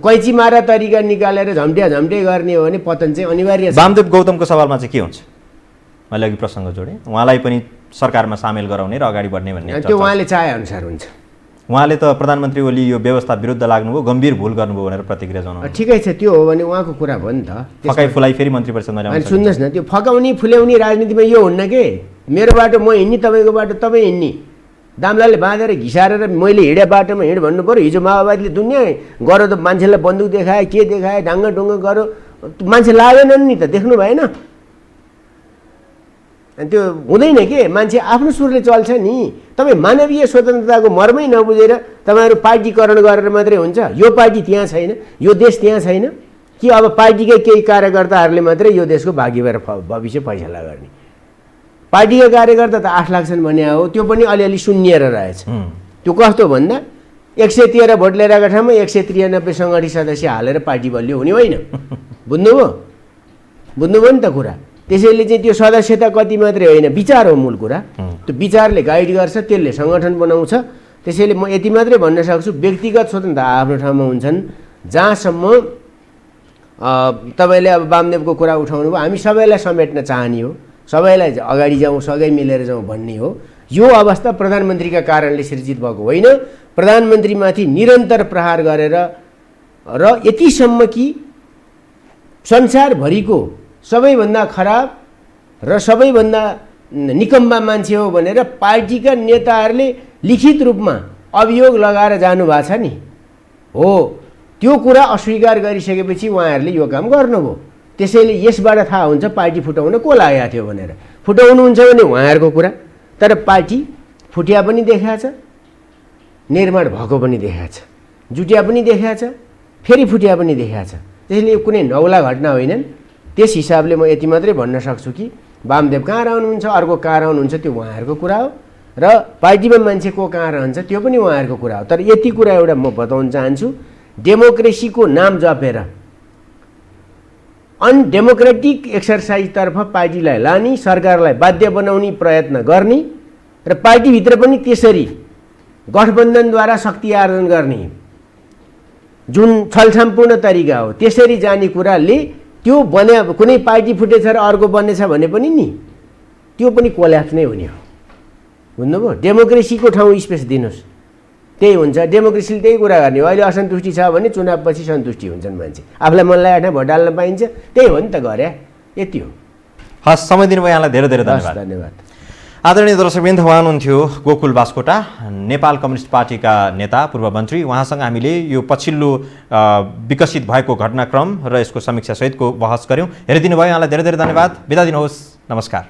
कैँची मारा तरिका निकालेर झम्टे गर्ने हो भने पतन चाहिँ अनिवार्य छ। वामदेव गौतमको सवालमा चाहिँ के हुन्छ? मैले अघि प्रसङ्ग जोडेँ, उहाँलाई पनि सरकारमा सामेल गराउने र अगाडि बढ्ने भन्ने त्यो उहाँले चाहेअनुसार हुन्छ। उहाँले त प्रधानमन्त्री ओली यो व्यवस्था विरुद्ध लाग्नुभयो, गम्भीर भूल गर्नुभयो भनेर प्रतिक्रिया जनाउनु। ठिकै छ, त्यो हो भने उहाँको कुरा भयो नि त। फकाइ फुलाइ फेरि मन्त्री परिषदमा ल्याउनु। सुन्नुहोस् न, त्यो फकाउने फुल्याउने राजनीतिमा यो हुन्न के। मेरो बाटो म हिँड्ने, तपाईँको बाटो तपाईँ हिँड्ने, दामलाले बाँधेर घिसारेर मैले हिँडे बाटोमा हिँड भन्नु पऱ्यो। हिजो माओवादीले दुनियाँ गरो त मान्छेलाई बन्दुक देखाए, के देखाए, ढाङ्गा ढुङ्गा गरो, मान्छे लागेनन् नि त, देख्नु भएन? अनि त्यो हुँदैन के, मान्छे आफ्नो सुरले चल्छ नि। तपाईँ मानवीय स्वतन्त्रताको मर्मै नबुझेर तपाईँहरू पार्टीकरण गरेर मात्रै हुन्छ। यो पार्टी त्यहाँ छैन, यो देश त्यहाँ छैन कि अब पार्टीकै केही कार्यकर्ताहरूले मात्रै यो देशको भाग्य भएर भविष्य फैसला गर्ने। पार्टीका कार्यकर्ता त 8 लाख छन् भने हो, त्यो पनि अलिअलि सुन्निएर रहेछ। त्यो कस्तो भन्दा 113 भोट लिएर आएको ठाउँमा 193 सङ्गठित सदस्य हालेर पार्टी बलियो हुने होइन। बुझ्नुभयो नि त कुरा। त्यसैले चाहिँ त्यो सदस्यता कति मात्रै होइन, विचार हो मूल कुरा। त्यो विचारले गाइड गर्छ, त्यसले सङ्गठन बनाउँछ। त्यसैले म यति मात्रै भन्न सक्छु, व्यक्तिगत स्वतन्त्रता आफ्नो ठाउँमा हुन्छन्। जहाँसम्म तपाईँले अब वामदेवको कुरा उठाउनु भयो, हामी सबैलाई समेट्न चाहने हो, सबैलाई अगाडि जाउँ, सबै मिलेर जाउँ भन्ने हो। यो अवस्था प्रधानमन्त्रीका कारणले सृजित भएको होइन। प्रधानमन्त्रीमाथि निरन्तर प्रहार गरेर र यतिसम्म कि संसारभरिको सबैभन्दा खराब र सबैभन्दा निकम्बा मान्छे हो भनेर पार्टीका नेताहरूले लिखित रूपमा अभियोग लगाएर जानुभएको छ नि। हो, त्यो कुरा अस्वीकार गरिसकेपछि उहाँहरूले यो काम गर्नुभयो। त्यसैले यसबाट थाहा हुन्छ पार्टी फुटाउन को लागेको थियो भनेर। फुटाउनुहुन्छ भने उहाँहरूको कुरा, तर पार्टी फुट्या पनि देखाएको छ, निर्माण भएको पनि देखाएको छ, जुट्या पनि देखाएको छ, फेरि फुट्या पनि देखाएको छ। त्यसैले यो कुनै नौला घटना होइनन्। त्यस हिसाबले म यति मात्रै भन्न सक्छु कि वामदेव कहाँ रहनुहुन्छ, अर्को कहाँ रहनुहुन्छ, त्यो उहाँहरूको कुरा हो, र पार्टीमा मान्छे को कहाँ रहन्छ त्यो पनि उहाँहरूको कुरा हो। तर यति कुरा एउटा म बताउन चाहन्छु, डेमोक्रेसीको नाम जपेर अनडेमोक्रेटिक एक्सर्साइजतर्फ पार्टीलाई लाने, सरकारलाई बाध्य बनाउने प्रयत्न गर्ने र पार्टीभित्र पनि त्यसरी गठबन्धनद्वारा शक्ति आर्जन गर्ने जुन छलछामपूर्ण तरिका हो, त्यसरी जाने कुराले त्यो बन्या कुनै पार्टी फुटेछ र अर्को बन्नेछ भने पनि नि त्यो पनि कोल्याप्स नै हुने हो। बुझ्नुभयो? डेमोक्रेसीको ठाउँ स्पेस दिनुहोस्, त्यही हुन्छ। डेमोक्रेसीले त्यही कुरा गर्ने हो। अहिले असन्तुष्टि छ भने चुनावपछि सन्तुष्टि हुन्छन् मान्छे, आफूलाई मन लागेको ठाउँ भोट हाल्न पाइन्छ, त्यही हो नि त गरे। यति हो। हस्, समय दिनुभयो यहाँलाई धेरै धेरै धन्यवाद। धन्यवाद। आदरणीय दर्शकवृन्द, उहाँ हुनुहुन्थ्यो गोकुल बास्कोटा, नेपाल कम्युनिस्ट पार्टीका नेता, पूर्व मन्त्री। उहाँसँग हामीले यो पछिल्लो विकसित भएको घटनाक्रम र यसको समीक्षासहितको बहस गऱ्यौँ। हेरिदिनु भयो, यहाँलाई धेरै धेरै धन्यवाद। बिदा दिनुहोस्, नमस्कार।